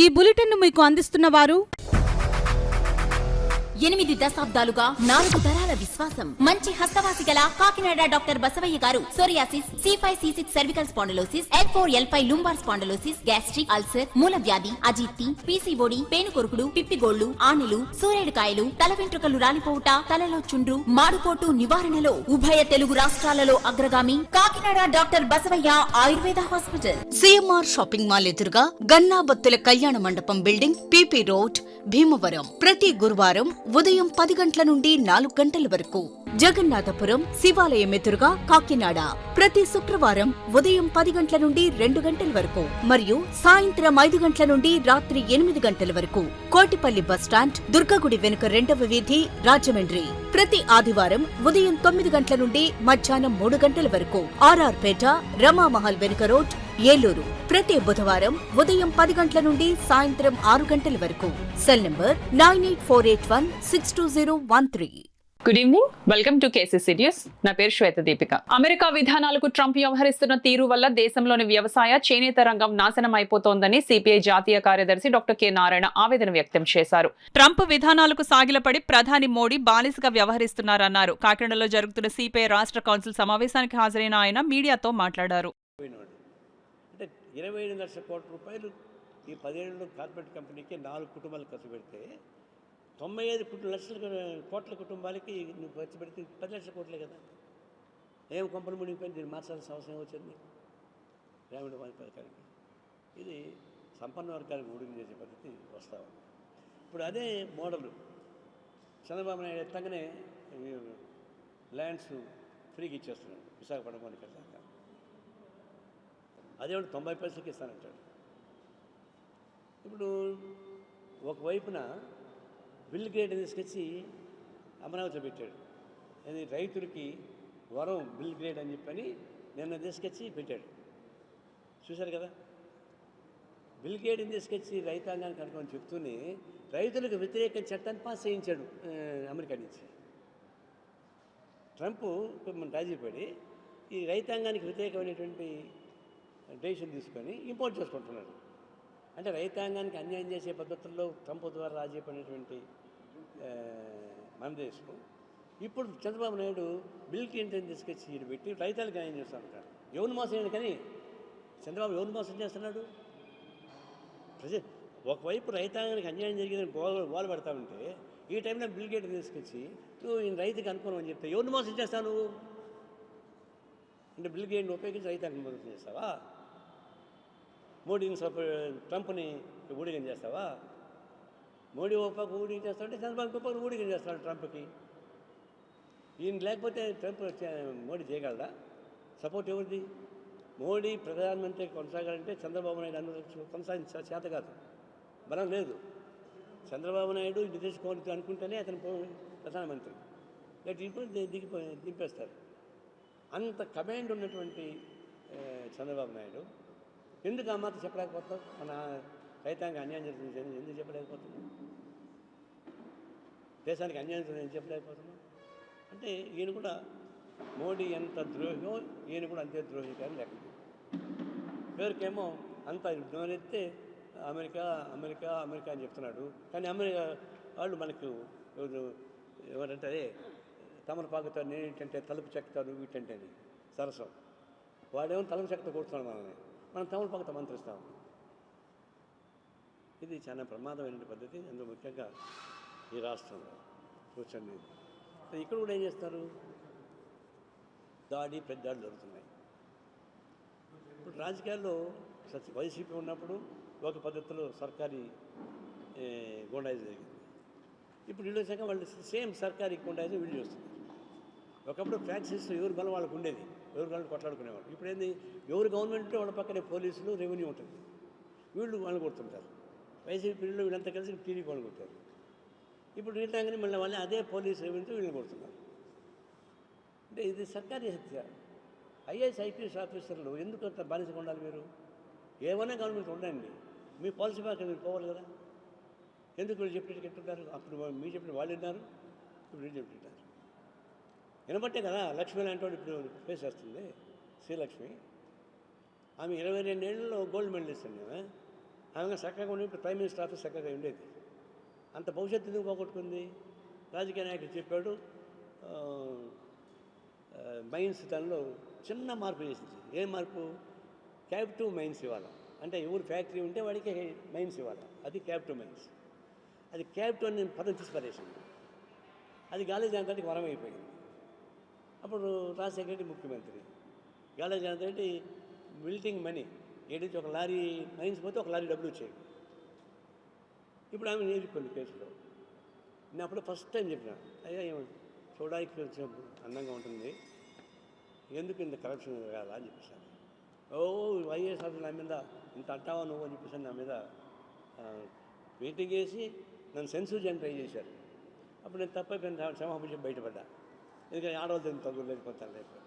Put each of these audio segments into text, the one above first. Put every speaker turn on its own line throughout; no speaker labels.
ఈ బులెటిన్ను మీకు అందిస్తున్న వారు
8 దశాబ్దాలుగా 4 తరాల విశ్వాసం. మంచి హస్తవాసి గల కాకినాడ డాక్టర్ బసవయ్య గారు psoriasis, C5, C6 cervical spondylosis, L4, L5 lumbar spondylosis, gastric ulcer, మూల వ్యాధి, అజీర్తి, PCOD, పేనుకొరుకుడు, పిప్పిగోళ్లు, ఆనెలు, సూరేడుకాయలు, తల వెంట్రుకలు రాలిపోవుట, తలలో చుండ్రు, మాడుపోటు నివారణలో ఉభయ తెలుగు రాష్ట్రాలలో అగ్రగామి Kakinada doctor Basavayya Ayurveda hospital.
CMR shopping mall ఎదురుగా గన్నాబత్తుల కళ్యాణ మండపం బిల్డింగ్, PP రోడ్, భీమవరం. ప్రతి గురువారం ఉదయం 10 గంటల నుండి 4 గంటల వరకు. జగన్నాథపురం శివాలయం ఎదురుగా కాకినాడ ప్రతి శుక్రవారం ఉదయం 10 గంటల నుండి 2 గంటల వరకు మరియు సాయంత్రం 5 గంటల నుండి రాత్రి 8 గంటల వరకు. కోటిపల్లి బస్టాండ్, దుర్గగుడి వెనుక 2వ వీధి, రాజమండ్రి. ప్రతి ఆదివారం ఉదయం 9 గంటల నుండి మధ్యాహ్నం 3 గంటల వరకు. RR పేట, రమామహల్ వెనుక రోడ్, ఏలూరు. ప్రతి బుధవారం ఉదయం 10 గంటల నుండి సాయంత్రం 6 గంటల వరకు. Cell number 9848162013.
Good evening, welcome to KCC news. నా పేరు శ్వేత దీపిక. అమెరికా విధానాలకు ట్రంప్ వ్యవహరిస్తున్న తీరు వల్ల దేశంలోని వ్యవసాయ, చేనేత రంగం నాశనం అయిపోతోందని సిపిఐ జాతీయ కార్యదర్శి డాక్టర్ కె నారాయణ ఆవేదన వ్యక్తం చేశారు. ట్రంప్ విధానాలకు సాగిలపడి ప్రధాని మోడీ బానిసగా వ్యవహరిస్తున్నారన్నారు. కాకినాడలో జరుగుతున్న సిపిఐ రాష్ట్ర కౌన్సిల్ సమావేశానికి హాజరైన ఆయన మీడియాతో మాట్లాడారు.
అంటే 25 లక్షల కోట్ల రూపాయలు ఈ 10 ఏళ్ళలో కార్పొరేట్ కంపెనీకి 4 కుటుంబాలు ఖర్చు పెడితే 95 లక్షల కోట్ల కుటుంబాలకి నువ్వు ఖర్చు పెడితే 10 లక్షల కోట్లే కదా. ఏం కొంపలు మునిగిపోయింది, దీన్ని మార్చాల్సిన అవసరం వచ్చింది గ్రామీణ వాణి పథకానికి. ఇది సంపన్న వర్గాలకు ఊడికి చేసే పద్ధతి వస్తా ఉంది. ఇప్పుడు అదే మోడల్ చంద్రబాబు నాయుడు ఎత్తగానే ల్యాండ్స్ ఫ్రీకి ఇచ్చేస్తున్నాడు విశాఖపట్నం కొనిక దాకా. అదే 90 పైసలకి ఇస్తానంటాడు. ఇప్పుడు ఒకవైపున బిల్ గ్రేడ్ తీసుకొచ్చి అమరావతిలో పెట్టాడు. అది రైతులకి వరం బిల్ గ్రేడ్ అని చెప్పని నిన్న తీసుకొచ్చి పెట్టాడు. చూశారు కదా, బిల్ గ్రేడ్ని తీసుకొచ్చి రైతాంగానికి అనుకోని చెప్తూనే రైతులకు వ్యతిరేక చట్టాన్ని పాస్ చేయించాడు అమెరికా నుంచి. ట్రంప్ రాజీపడి ఈ రైతాంగానికి వ్యతిరేకమైనటువంటి డెసిషన్ తీసుకొని ఇంపోర్ట్ చేసుకుంటున్నాడు. అంటే రైతాంగానికి అన్యాయం చేసే పద్ధతుల్లో ట్రంప్ ద్వారా రాజీపడినటువంటి మన దేశం ఇప్పుడు చంద్రబాబు నాయుడు బిల్ క్లింటన్ తీసుకొచ్చి పెట్టి రైతాలకు న్యాయం చేస్తూ ఉంటాడు. ఎవరిని మోసం చేయను కానీ చంద్రబాబు ఎవరిని మోసం చేస్తున్నాడు? ఒకవైపు రైతాంగానికి అన్యాయం జరిగిందని గోలు పెడతా ఉంటే ఈ టైంలో బిల్ గేట్ తీసుకొచ్చి నువ్వు ఈయన రైతుకి అనుకోను అని చెప్తే ఎవరిని మోసం చేస్తావు నువ్వు? అంటే బిల్ గేట్ని ఉపయోగించి రైతాంగం మోసం చేస్తావా? మోడీని ట్రంప్ని ఊడిగం చేస్తావా? మోడీ ఒప్పకు ఊడిగం చేస్తావంటే చంద్రబాబు గొప్పకు ఊడిగం చేస్తాడు ట్రంప్కి. ఈయన లేకపోతే ట్రంప్ మోడీ చేయగలడా? సపోర్ట్ ఎవరిది? మోడీ ప్రధానమంత్రి కొనసాగాలంటే చంద్రబాబు నాయుడు కొనసాగించ చేత కాదు, బలం లేదు. చంద్రబాబు నాయుడు నితీష్ అనుకుంటేనే అతను ప్రధానమంత్రి, ఇప్పుడు దింపేస్తారు. అంత కమాండ్ ఉన్నటువంటి చంద్రబాబు నాయుడు ఎందుకు ఆ మాట చెప్పలేకపోతాం? మన రైతాంగం అన్యాయం జరుగుతుంది ఎందుకు చెప్పలేకపోతున్నాం? దేశానికి అన్యాయం జరుగుతుంది చెప్పలేకపోతున్నాం. అంటే ఈయన కూడా మోడీ ఎంత ద్రోహిగో ఈయన కూడా అంతే ద్రోహి కానీ లెక్క. పేరుకేమో అంత నోరెత్తే అమెరికా అమెరికా అమెరికా అని చెప్తున్నాడు. కానీ అమెరికా వాళ్ళు మనకు ఎవరంటే తమలపాకుతో నేనేంటంటే తలుపు చెక్కుతారు వీటంటే సరసం. వాడేమో తలుపు చెక్కతో కొడుతున్నాడు మనల్ని, మనం తమలపాకుతో మంత్రిస్తాం. ఇది చాలా ప్రమాదమైన పద్ధతి. అందులో ముఖ్యంగా ఈ రాష్ట్రంలో కూర్చొని ఇక్కడ కూడా ఏం చేస్తారు, దాడి పెద్దాడు జరుగుతున్నాయి. ఇప్పుడు రాజకీయాల్లో వైసీపీ ఉన్నప్పుడు ఒక పద్ధతిలో సర్కారీ గూండాయిజం జరిగింది. ఇప్పుడు వీళ్ళు వచ్చాక వాళ్ళు సేమ్ సర్కారీ గూండాయిజం వీళ్ళు చేస్తున్నారు. ఒకప్పుడు ఫ్యాక్సీస్లో ఎవరి బలం వాళ్ళకు ఉండేది, ఎవరి బలం కొట్లాడుకునేవాళ్ళు. ఇప్పుడు ఏంది, ఎవరు గవర్నమెంట్ వాళ్ళ పక్కనే పోలీసులు రెవెన్యూ ఉంటుంది, వీళ్ళు వాళ్ళు కొడుతుంటారు. వైసీపీ వీళ్ళు వీళ్ళంతా కలిసి టీడీపీ వాళ్ళు కొట్టారు. ఇప్పుడు వీళ్ళంగానే మళ్ళీ వాళ్ళు అదే పోలీసు రెవెన్యూతో వీళ్ళని కొడుతున్నారు. అంటే ఇది సర్కారీ హత్య. ఐఏఎస్ ఐపీఎస్ ఆఫీసర్లు ఎందుకు అంత బానిసగా ఉండాలి? మీరు ఏమైనా గవర్నమెంట్ ఉండండి, మీ పాలసీ ప్రకారం మీరు పోవాలి కదా. ఎందుకు వీళ్ళు చెప్పినట్టు చెప్తుంటారు? అప్పుడు మీరు చెప్పిన వాళ్ళు విన్నారు, ఇప్పుడు వీళ్ళు చెప్తుంటారు. వినబట్టే కదా లక్ష్మి లాంటి వాడు ఇప్పుడు ఫేస్ చేస్తుంది. శ్రీలక్ష్మి ఆమె 22 ఏళ్ళలో గోల్డ్ మెడలిస్ట్ అండి. ఆమె చక్కగా ఉండి ఇప్పుడు ప్రైమ్ మినిస్టర్ ఆఫీస్ చక్కగా ఉండేది. అంత భవిష్యత్తు ఎందుకు పోగొట్టుకుంది? రాజకీయ నాయకుడు చెప్పాడు, మైన్స్ దానిలో చిన్న మార్పు చేసింది. ఏం మార్పు? క్యాప్టివ్ మైన్స్ ఇవ్వాలి. అంటే ఎవరు ఫ్యాక్టరీ ఉంటే వాడికి మైన్స్ ఇవ్వాలి, అది క్యాప్టివ్ మైన్స్. అది క్యాప్టివ్ అని పదం తీసి పడేసింది. అది గాలి జనతానికి వరం అయిపోయింది. అప్పుడు రాజశేఖర రెడ్డి ముఖ్యమంత్రి, గాలి జనతా రెడ్డి బిల్డింగ్ మనీ ఏదైతే ఒక లారీ మైన్స్ పోతే ఒక లారీ డబ్బులు వచ్చాయి. ఇప్పుడు ఆమె నేర్చుకుంది కేసులో. నేను అప్పుడు ఫస్ట్ టైం చెప్పిన, అయ్యా చూడడానికి కొంచెం అందంగా ఉంటుంది, ఎందుకు ఇంత కరప్షన్ కాదా అని చెప్పేసాను. వైఎస్ ఆఫీస్ నా మీద ఇంత అంటావా నువ్వు అని చెప్పేసి నా మీద మీటింగ్ వేసి నన్ను సెన్సూర్ చేయడానికి ట్రై చేశారు. అప్పుడు నేను తప్పైపోయిన క్షమాపణ బయటపడ్డా. ఎందుకంటే ఆడవాళ్ళతో తగ్గులేదు కొంత లేకపోతే.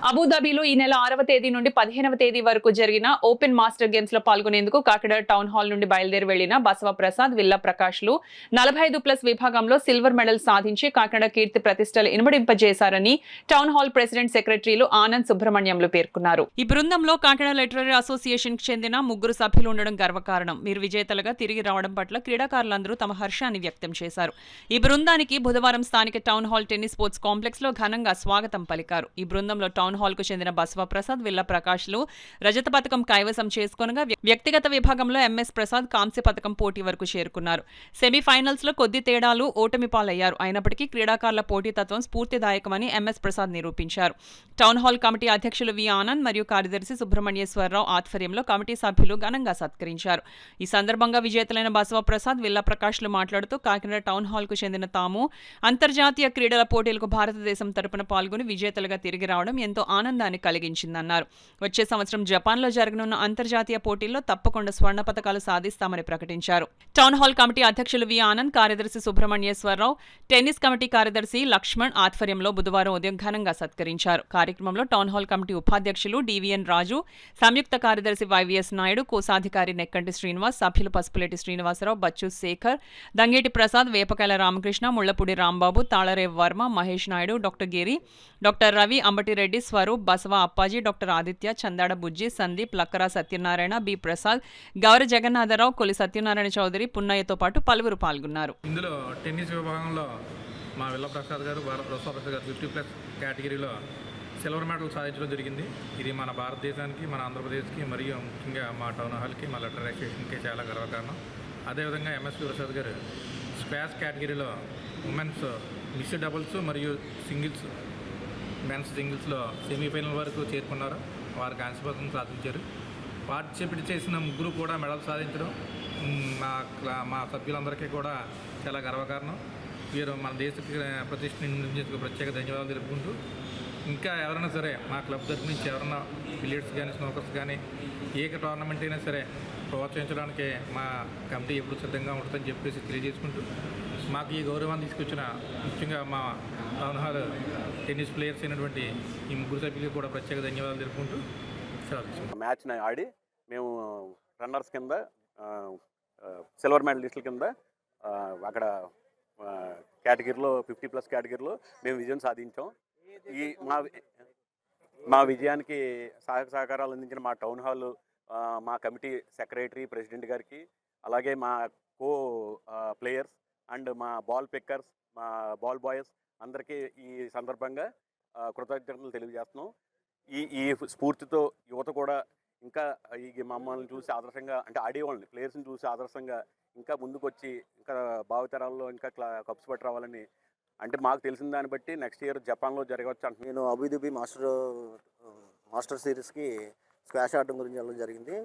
అబుదాబిలో ఈ నెల 6వ తేదీ నుండి 15వ తేదీ వరకు జరిగిన ఓపెన్ మాస్టర్ గేమ్స్ లో పాల్గొనేందుకు కాకినాడ టౌన్ హాల్ నుండి బయలుదేరి వెళ్లిన బసవ ప్రసాద్, విల్లా ప్రకాష్లు 45+ విభాగంలో సిల్వర్ మెడల్ సాధించి కాకినాడ కీర్తి ప్రతిష్టలు ఇనుమడింపజేశారని టౌన్ హాల్ ప్రెసిడెంట్ సెక్రటరీలు ఆనంద్ సుబ్రహ్మణ్యంలు పేర్కొన్నారు. ఈ బృందంలో కాకినాడ లిటరరీ అసోసియేషన్ కి చెందిన 3 సభ్యులు ఉండడం గర్వకారణం. వీరు విజేతలుగా తిరిగి రావడం పట్ల క్రీడాకారులందరూ తమ హర్షాన్ని వ్యక్తం చేశారు. ఈ బృందానికి బుధవారం స్థానిక town hall tennis sports complex లో ఘనంగా స్వాగతం పలికారు. ఈ బృందంలో టౌన్ హాల్ కు చెందిన బసవ ప్రసాద్, విల్లా ప్రకాష్లు రజత పథకం కైవసం చేసుకునగా వ్యక్తిగత విభాగంలో ఎంఎస్ ప్రసాద్ కాంస్య పథకం పోటీ వరకు చేరుకున్నారు. సెమీఫైనల్స్ లో కొద్ది తేడాలు ఓటమి పాలయ్యారు. అయినప్పటికీ క్రీడాకారుల పోటీతత్వం స్ఫూర్తిదాయకమని ఎంఎస్ ప్రసాద్ నిరూపించారు. టౌన్ హాల్ కమిటీ అధ్యక్షులు వి ఆనంద్ మరియు కార్యదర్శి సుబ్రహ్మణ్యేశ్వరరావు ఆధ్వర్యంలో కమిటీ సభ్యులు ఘనంగా సత్కరించారు. ఈ సందర్భంగా విజేతలైన బసవ ప్రసాద్, విల్లా ప్రకాష్లు మాట్లాడుతూ కాకినాడ టౌన్ హాల్ కు చెందిన తాము అంతర్జాతీయ క్రీడల పోటీలకు భారతదేశం తరపున పాల్గొని విజేతలుగా తిరిగి రావడం ఎంతో ఆనందాన్ని కలిగించిందన్నారు. వచ్చే సంవత్సరం జపాన్లో జరగనున్న అంతర్జాతీయ పోటీల్లో తప్పకుండా స్వర్ణ పతకాలు సాధిస్తామని ప్రకటించారు. టౌన్ హాల్ కమిటీ అధ్యక్షులు వి ఆనంద్, కార్యదర్శి సుబ్రహ్మణ్యేశ్వరరావు, టెన్నిస్ కమిటీ కార్యదర్శి లక్ష్మణ్ ఆధ్వర్యంలో బుధవారం ఉదయం ఘనంగా సత్కరించారు. కార్యక్రమంలో టౌన్ హాల్ కమిటీ ఉపాధ్యక్షులు డివిఎన్ రాజు, సంయుక్త కార్యదర్శి వైవిఎస్ నాయుడు, కోశాధికారి నెక్కంటి శ్రీనివాస్, సభ్యులు పసుపులేటి శ్రీనివాసరావు, బచ్చు శేఖర్, దంగేటి ప్రసాద్, వేపకాయల రామకృష్ణ, ముళ్లపూడి రాంబాబు, తాళరేవ్ వర్మ, మహేష్ నాయుడు, డాక్టర్ గిరి, డాక్టర్ రవి, అంబటిరెడ్డి, స్వరూప్, బసవ అప్పాజీ, డాక్టర్ ఆదిత్య, చందాడ బుజ్జి, సందీప్, లక్కరా సత్యనారాయణ, బి ప్రసాద్, గౌర జగన్నాథరావు, కొలి సత్యనారాయణ చౌదరి, పున్నయ్యతో పాటు పలువురు పాల్గొన్నారు.
ఇందులో టెన్నిస్ విభాగంలో మా విల్లా ప్రసాద్ గారు, బసవ ప్రసాద్ గారు 50+ కేటగిరీలో సిల్వర్ మెడల్ సాధించడం జరిగింది. ఇది మన భారతదేశానికి, మన ఆంధ్రప్రదేశ్కి మరియు ముఖ్యంగా మా టౌన్ హాల్కి, మా లిటరరీ అసోసియేషన్కి చాలా గర్వకారణం. అదేవిధంగా ఎంఎస్పి ప్రసాద్ గారు స్క్వాష్ కేటగిరీలో ఉమెన్స్ మిక్స్డ్ డబుల్స్ మరియు సింగిల్స్, మెన్స్ సింగిల్స్లో సెమీఫైనల్ వరకు చేరుకున్నారు. వారు కాంస్య పథకం సాధించారు. పార్టిసిపేట్ చేసిన 3 కూడా మెడల్ సాధించడం మా సభ్యులందరికీ కూడా చాలా గర్వకారణం. వీరు మన దేశ ప్రతిష్ఠని ప్రత్యేక ధన్యవాదాలు తెలుపుకుంటూ, ఇంకా ఎవరైనా సరే మా క్లబ్ తరఫు నుంచి ఎవరైనా బిలియర్డ్స్ కానీ, స్నోకర్స్ కానీ, ఏ టోర్నమెంట్ అయినా సరే ప్రోత్సహించడానికి మా కమిటీ ఎప్పుడు సిద్ధంగా ఉంటుందని చెప్పేసి తెలియజేసుకుంటూ, మాకు ఈ గౌరవాన్ని తీసుకొచ్చిన ముఖ్యంగా మా టౌన్ హాల్ టెన్నిస్ ప్లేయర్స్ అయినటువంటి ఈ 3 సభ్యులకు కూడా ప్రత్యేక ధన్యవాదాలు తెలుపుకుంటూ
మ్యాచ్ని ఆడి మేము రన్నర్స్ కింద సిల్వర్ మెడలిస్టుల కింద అక్కడ కేటగిరీలో 50+ కేటగిరీలో మేము విజయం సాధించాం. ఈ మా విజయానికి సహకారాలు అందించిన మా టౌన్ హాల్, మా కమిటీ సెక్రటరీ, ప్రెసిడెంట్ గారికి, అలాగే మా కో ప్లేయర్స్ అండ్ మా బాల్ పిక్కర్స్, మా బాల్ బాయ్స్ అందరికీ ఈ సందర్భంగా కృతజ్ఞతలు తెలియజేస్తున్నాం. ఈ స్ఫూర్తితో యువత కూడా ఇంకా ఈ మమ్మల్ని చూసి ఆదర్శంగా, అంటే ఆడేవాళ్ళని ప్లేయర్స్ని చూసి ఆదర్శంగా ఇంకా ముందుకు వచ్చి ఇంకా భావితరాల్లో ఇంకా కప్స్ పట్టి రావాలని, అంటే మాకు తెలిసిన దాన్ని బట్టి నెక్స్ట్ ఇయర్ జపాన్లో జరగవచ్చు అంటే.
నేను అబుదాబి మాస్టర్ సిరీస్కి స్క్వాష్ ఆడటం గురించి వెళ్ళడం జరిగింది.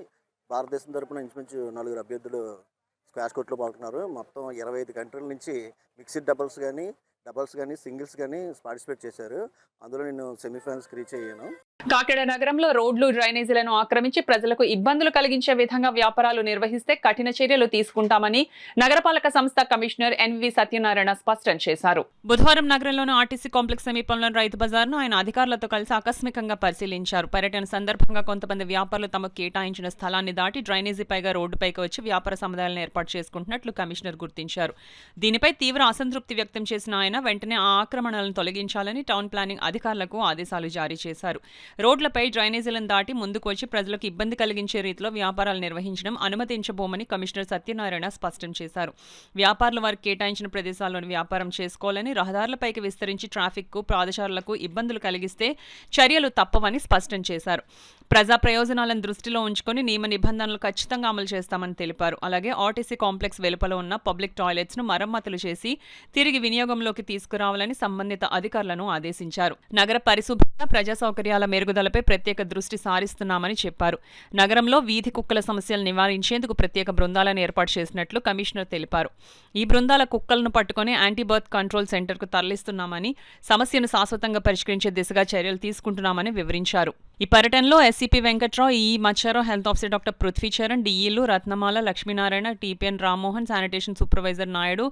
భారతదేశం తరపున ఇంచుమించు 4 అభ్యర్థులు స్క్వాష్ కోర్టులో పాల్గొన్నారు. మొత్తం 25 కంట్రీల నుంచి మిక్స్డ్ డబుల్స్ కానీ, సింగిల్స్ కానీ పార్టిసిపేట్ చేశారు. అందులో నేను సెమీఫైనల్స్కి రీచ్ అయ్యాను.
కాకినాడ నగరంలో రోడ్లు, డ్రైనేజీలను ఆక్రమించి ప్రజలకు ఇబ్బందులు కలిగించే విధంగా వ్యాపారాలు నిర్వహిస్తే కఠిన చర్యలు తీసుకుంటామని నగరపాలక సంస్థ కమిషనర్ ఎన్వి సత్యనారాయణ స్పష్టం చేశారు. బుధవారం నగరంలోని ఆర్టీసీ కాంప్లెక్స్ సమీపంలోని రైతు బజార్ను ఆయన అధికారులతో కలిసి ఆకస్మికంగా పరిశీలించారు. పర్యటన సందర్భంగా కొంతమంది వ్యాపారులు తమకు కేటాయించిన స్థలాన్ని దాటి డ్రైనేజీ పైగా రోడ్డుపైకి వచ్చి వ్యాపార సముదాయాలను ఏర్పాటు చేసుకుంటున్నట్లు కమిషనర్ గుర్తించారు. దీనిపై తీవ్ర అసంతృప్తి వ్యక్తం చేసిన ఆయన వెంటనే ఆ ఆక్రమణలను తొలగించాలని టౌన్ ప్లానింగ్ అధికారులకు ఆదేశాలు జారీ చేశారు. రోడ్లపై డ్రైనేజీలను దాటి ముందుకు వచ్చి ప్రజలకు ఇబ్బంది కలిగించే రీతిలో వ్యాపారాలు నిర్వహించడం అనుమతించబోమని కమిషనర్ సత్యనారాయణ స్పష్టం చేశారు. వ్యాపారులు వారికి కేటాయించిన ప్రదేశాల్లోని వ్యాపారం చేసుకోవాలని, రహదారులపైకి విస్తరించి ట్రాఫిక్కు, పాదచారులకు ఇబ్బందులు కలిగిస్తే చర్యలు తప్పవని స్పష్టం చేశారు. ప్రజా ప్రయోజనాలను దృష్టిలో ఉంచుకొని నియమ నిబంధనలు ఖచ్చితంగా అమలు చేస్తామని తెలిపారు. అలాగే ఆర్టీసీ కాంప్లెక్స్ వెలుపల ఉన్న పబ్లిక్ టాయిలెట్స్ ను మరమ్మతులు చేసి తిరిగి వినియోగంలోకి తీసుకురావాలని సంబంధిత అధికారులను ఆదేశించారు. నగర పరిశుభ్రత, ప్రజా సౌకర్యాల మెరుగుదలపై ప్రత్యేక దృష్టి సారిస్తున్నామని చెప్పారు. నగరంలో వీధి కుక్కల సమస్యలు నివారించేందుకు ప్రత్యేక బృందాలను ఏర్పాటు చేసినట్లు కమిషనర్ తెలిపారు. ఈ బృందాల కుక్కలను పట్టుకుని యాంటీబర్త్ కంట్రోల్ సెంటర్కు తరలిస్తున్నామని, సమస్యను శాశ్వతంగా పరిష్కరించే దిశగా చర్యలు తీసుకుంటున్నామని వివరించారు. ఈ పర్యటనలో SCP Venkatrao, EE Maccharao, health officer doctor Prithvicharan, డీఈలు Ratnamala, Lakshminarayana, TPN Rammohan, sanitation supervisor Naidu,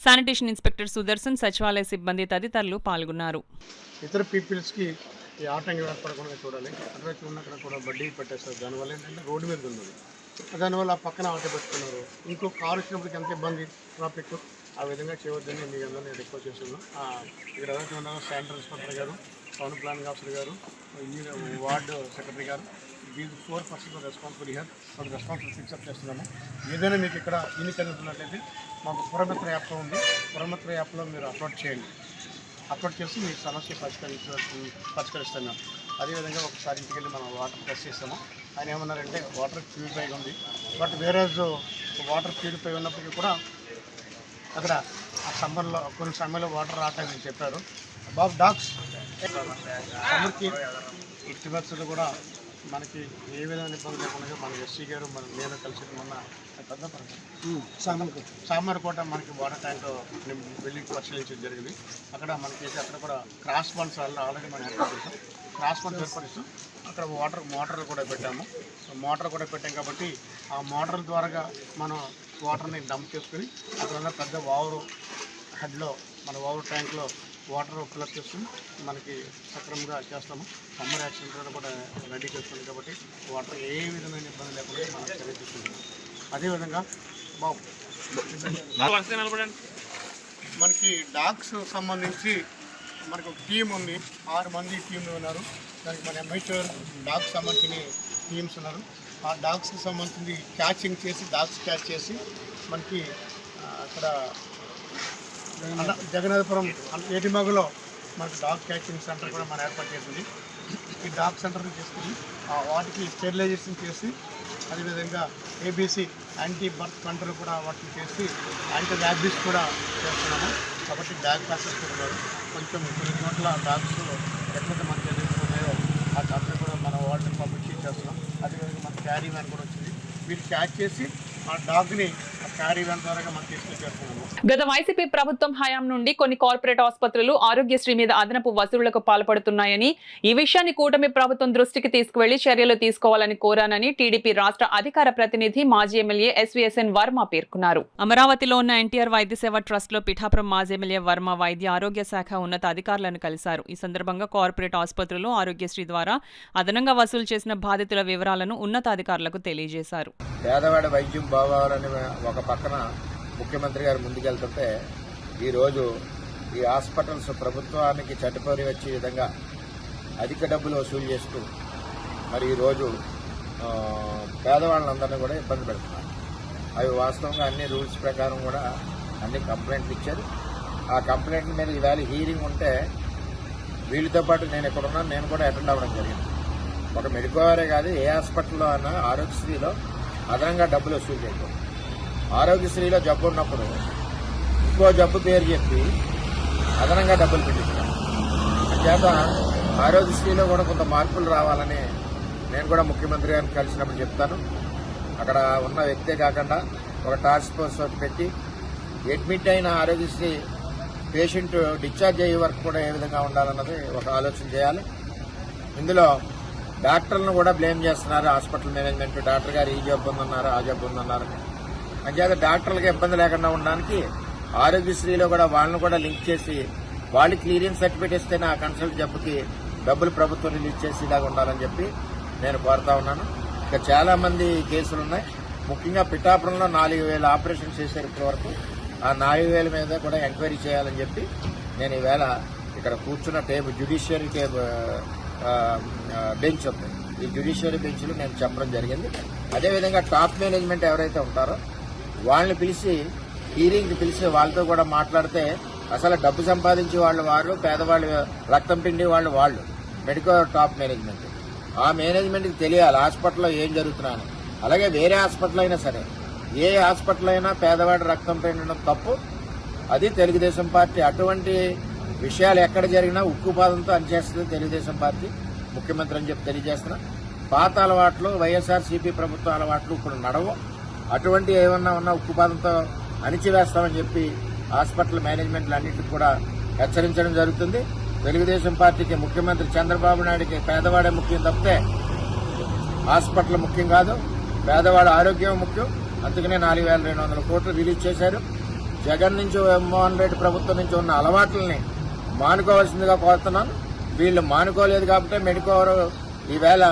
sanitation inspector Sudarshan, సచివాలయ సిబ్బంది తదితరులు పాల్గొన్నారు.
ఇతర పీపుల్స్కి ఈ ఆటంకం ఏర్పడకుండా చూడాలి. అటువైపు ఉన్నక్కడ కూడా బడ్డీ పెట్టేస్తారు. దానివల్ల ఏంటంటే రోడ్డు మీద ఉన్నది, దానివల్ల పక్కన ఆటో పెట్టుకున్నారు. ఇంకో కారు వచ్చినప్పటికి ఎంత ఇబ్బంది ట్రాఫిక్. ఆ విధంగా చేయవద్దని మీ అందరూ నేను రిక్వెస్ట్ చేస్తున్నాను. ఇక్కడ ఎవరైతే ఉన్నారో శానిటరీ ఇన్స్పెక్టర్ గారు, టౌన్ ప్లానింగ్ ఆఫీసర్ గారు, వార్డు సెక్రటరీ గారు, దీనికి 4 పర్సెంట్ రెస్పాన్సిబుల్ హియర్ మనం రెస్పాన్సిబుల్ ఫిక్సప్ చేస్తున్నాము. ఏదైనా మీకు ఇక్కడ ఇన్నికరెన్స్ ఉన్నట్లయితే మాకు పురమిత్ర యాప్లో ఉంది. పురమిత్ర యాప్లో మీరు అప్లోడ్ చేయండి. అప్లోడ్ చేసి మీ సమస్య పరిష్కరిస్తున్నాం. అదేవిధంగా ఒకసారి ఇంటికి వెళ్ళి మనం వాటర్ టెస్ట్ చేస్తాము. ఆయన ఏమన్నారంటే వాటర్ ప్యూరిఫై ఉంది, బట్ వేరే వాటర్ ప్యూరిఫై ఉన్నప్పటికీ కూడా అక్కడ ఆ సమ్మర్లో కొన్ని సమయంలో వాటర్ రావట్లేదని చెప్పారు. బాబు డాగ్స్ సమ్మర్కి ఇట్టి పరిస్థితులు కూడా మనకి ఏ విధమైన ఇబ్బంది లేకుండా మన ఎస్సీ గారు నేను కలిసి మొన్న పెద్ద సామర్కోట మనకి వాటర్ ట్యాంక్ వెళ్ళి పరిశీలించడం జరిగింది. అక్కడ మనకి అక్కడ కూడా క్రాస్ బండ్స్ ఆల్రెడీ మనం ఏర్పాటు చేస్తాం. క్రాస్ బండ్స్ ఏర్పడిస్తాం. అక్కడ మోటార్లు కూడా పెట్టాము. మోటార్ కూడా పెట్టాం కాబట్టి ఆ మోటార్ ద్వారా మనం వాటర్ని డంప్ చేసుకుని అక్కడ ఉన్న పెద్ద వావరు హెడ్లో మన వావర్ ట్యాంక్లో వాటర్ ఫిల్అప్ చేసుకుని మనకి సక్రమంగా చేస్తాము. సమ్మర్ యాక్సిడెంట్ కూడా రెడీ చేస్తుంది కాబట్టి వాటర్ ఏ విధమైన ఇబ్బంది లేకుండా మనం చర్య తీసుకుంటాము. అదేవిధంగా మనకి డాగ్స్ సంబంధించి మనకు ఒక టీం ఉంది. 6 మంది టీంలో ఉన్నారు. దానికి మన ఎంఐచర్ డాగ్స్ సంబంధించిన టీమ్స్ ఉన్నారు. ఆ డాగ్స్కి సంబంధించి క్యాచింగ్ చేసి డాగ్స్ క్యాచ్ చేసి మనకి అక్కడ జగన్నాథపురం ఏటిమగులో మనకు డాగ్ క్యాచింగ్ సెంటర్ కూడా మనం ఏర్పాటు చేసింది. ఈ డాగ్ సెంటర్ని తీసుకుని వాటికి స్టెరిలైజేషన్ చేసి అదేవిధంగా ఏబీసీ యాంటీ బర్త్ కంట్రోల్ కూడా వాటిని చేసి యాంటీ ర్యాబీస్ కూడా చేస్తున్నాము. కాబట్టి డాగ్ క్లాసెస్ కూడా ఉన్నారు. కొంచెం కొన్ని చోట్ల డాగ్స్ ఎట్లయితే మనకి ఎదుర్కొన్నాయో ఆ కంట్రీ కూడా మన వాటిని పబ్లిష్ చేస్తున్నాం. అదేవిధంగా మన క్యారీ వ్యాన్ కూడా వచ్చింది. వీటి క్యాచ్ చేసి ఆ డాగ్ని క్యారీ వ్యాన్ ద్వారా మనం తీసుకెళ్తున్నాము.
గత వైసీపీ ప్రభుత్వం హయాం నుండి కొన్ని కార్పొరేట్ ఆసుపత్రులు ఆరోగ్యశ్రీ మీద అదనపు వసూళ్లకు పాల్పడుతున్నాయని, ఈ విషయాన్ని కూటమి ప్రభుత్వం దృష్టికి తీసుకువెళ్లి చర్యలు తీసుకోవాలని కోరానని టీడీపీ రాష్ట్ర అధికార ప్రతినిధి మాజీ ఎమ్మెల్యే ఎస్వీఎస్ఎన్ వర్మ పేర్కొన్నారు. అమరావతిలో ఉన్న ఎన్టీఆర్ వైద్య సేవ ట్రస్ట్ లో పిఠాపురం మాజీ ఎమ్మెల్యే వర్మ వైద్య ఆరోగ్య శాఖ ఉన్నత అధికారులను కలిశారు. ఈ సందర్భంగా కార్పొరేట్ ఆసుపత్రులు ఆరోగ్యశ్రీ ద్వారా అదనంగా వసూలు చేసిన బాధితుల వివరాలను ఉన్నతాధికారులకు తెలియజేశారు.
పేదవాడి వైద్యం బాగోవాలని ఒక పక్కన ముఖ్యమంత్రి గారు ముందుకెళ్తుంటే ఈరోజు ఈ హాస్పిటల్స్ ప్రభుత్వానికి చట్టుపోరి వచ్చే విధంగా అధిక డబ్బులు వసూలు చేస్తూ మరి ఈరోజు పేదవాళ్ళందరినీ కూడా ఇబ్బంది పెడుతున్నారు. అవి వాస్తవంగా అన్ని రూల్స్ ప్రకారం కూడా అన్ని కంప్లైంట్లు ఇచ్చారు. ఆ కంప్లైంట్ల మీద ఈవేళ హీరింగ్ ఉంటే వీళ్ళతో పాటు నేను ఇక్కడ ఉన్నాను, నేను కూడా అటెండ్ అవ్వడం జరిగింది. ఒక మెడికోవారే కాదు, ఏ హాస్పిటల్లో అన్నా ఆరోగ్యశ్రీలో అదనంగా డబ్బులు వసూలు చేయకూడదు. ఆరోగ్యశ్రీలో జబ్బు ఉన్నప్పుడు ఇంకో జబ్బు పేరు చెప్పి అదనంగా డబ్బులు పెట్టించారు. అంచేత ఆరోగ్యశ్రీలో కూడా కొంత మార్పులు రావాలని నేను కూడా ముఖ్యమంత్రి గారిని కలిసినప్పుడు చెప్తాను. అక్కడ ఉన్న వ్యక్తే కాకుండా ఒక టాస్క్ ఫోర్స్ పెట్టి అడ్మిట్ అయిన ఆరోగ్యశ్రీ పేషెంట్ డిశ్చార్జ్ అయ్యే వరకు కూడా ఏ విధంగా ఉండాలన్నది ఒక ఆలోచన చేయాలి. ఇందులో డాక్టర్లను కూడా బ్లేమ్ చేస్తున్నారు. హాస్పిటల్ మేనేజ్మెంట్ డాక్టర్ గారు ఈ జబ్బు ఉందన్నారు, ఆ జబ్బు ఉందన్నారు. అంచేత డాక్టర్లకు ఇబ్బంది లేకుండా ఉండడానికి ఆరోగ్యశ్రీలో కూడా వాళ్ళని కూడా లింక్ చేసి వాళ్ళు క్లియరెన్స్ సర్టిఫికేట్ ఇస్తేనే ఆ కన్సల్ట్ జబ్బుకి డబ్బులు ప్రభుత్వం రిలీజ్ చేసి ఇలాగ ఉండాలని చెప్పి నేను కోరుతా ఉన్నాను. ఇక చాలా మంది కేసులు ఉన్నాయి. ముఖ్యంగా పిఠాపురంలో 4,000 ఆపరేషన్ చేశారు ఇప్పటి వరకు. ఆ 4,000 మీద కూడా ఎంక్వైరీ చేయాలని చెప్పి నేను ఈవేళ ఇక్కడ కూర్చున్న టేబుల్ జ్యుడిషియరీ బెంచ్ ఉంది. ఈ జ్యుడిషియరీ బెంచ్లో నేను చెప్పడం జరిగింది. అదేవిధంగా టాప్ మేనేజ్మెంట్ ఎవరైతే ఉంటారో వాళ్ళని పిలిచి హీరింగ్కి పిలిచి వాళ్ళతో కూడా మాట్లాడితే అసలు డబ్బు సంపాదించే వాళ్ళు పేదవాళ్ళు రక్తం పిండి వాళ్ళు మెడికల్ టాప్ మేనేజ్మెంట్. ఆ మేనేజ్మెంట్కి తెలియాలి హాస్పిటల్లో ఏం జరుగుతున్నాను. అలాగే వేరే హాస్పిటల్ అయినా సరే, ఏ హాస్పిటల్ అయినా పేదవాడి రక్తం పిండడం తప్పు. అది తెలుగుదేశం పార్టీ అటువంటి విషయాలు ఎక్కడ జరిగినా ఉక్కుపాదంతో అనిచేస్తుంది తెలుగుదేశం పార్టీ ముఖ్యమంత్రి అని చెప్పి తెలియజేస్తున్నా. పాత అలవాట్లు వైఎస్ఆర్సీపీ ప్రభుత్వ అలవాట్లు ఇప్పుడు నడవు. అటువంటి ఏమన్నా ఉన్నా ఉక్కుపాదంతో అణిచివేస్తామని చెప్పి హాస్పిటల్ మేనేజ్మెంట్లు అన్నింటికి కూడా హెచ్చరించడం జరుగుతుంది. తెలుగుదేశం పార్టీకి ముఖ్యమంత్రి చంద్రబాబు నాయుడికి పేదవాడే ముఖ్యం తప్పితే హాస్పిటల్ ముఖ్యం కాదు, పేదవాడి ఆరోగ్యం ముఖ్యం. అందుకనే 4,200 కోట్లు రిలీజ్ చేశారు. జగన్ నుంచి జగన్మోహన్ రెడ్డి ప్రభుత్వం నుంచి ఉన్న అలవాట్లని మానుకోవాల్సిందిగా కోరుతున్నాను. వీళ్ళు మానుకోలేదు కాబట్టి మెడికోవర్ ఈవేళ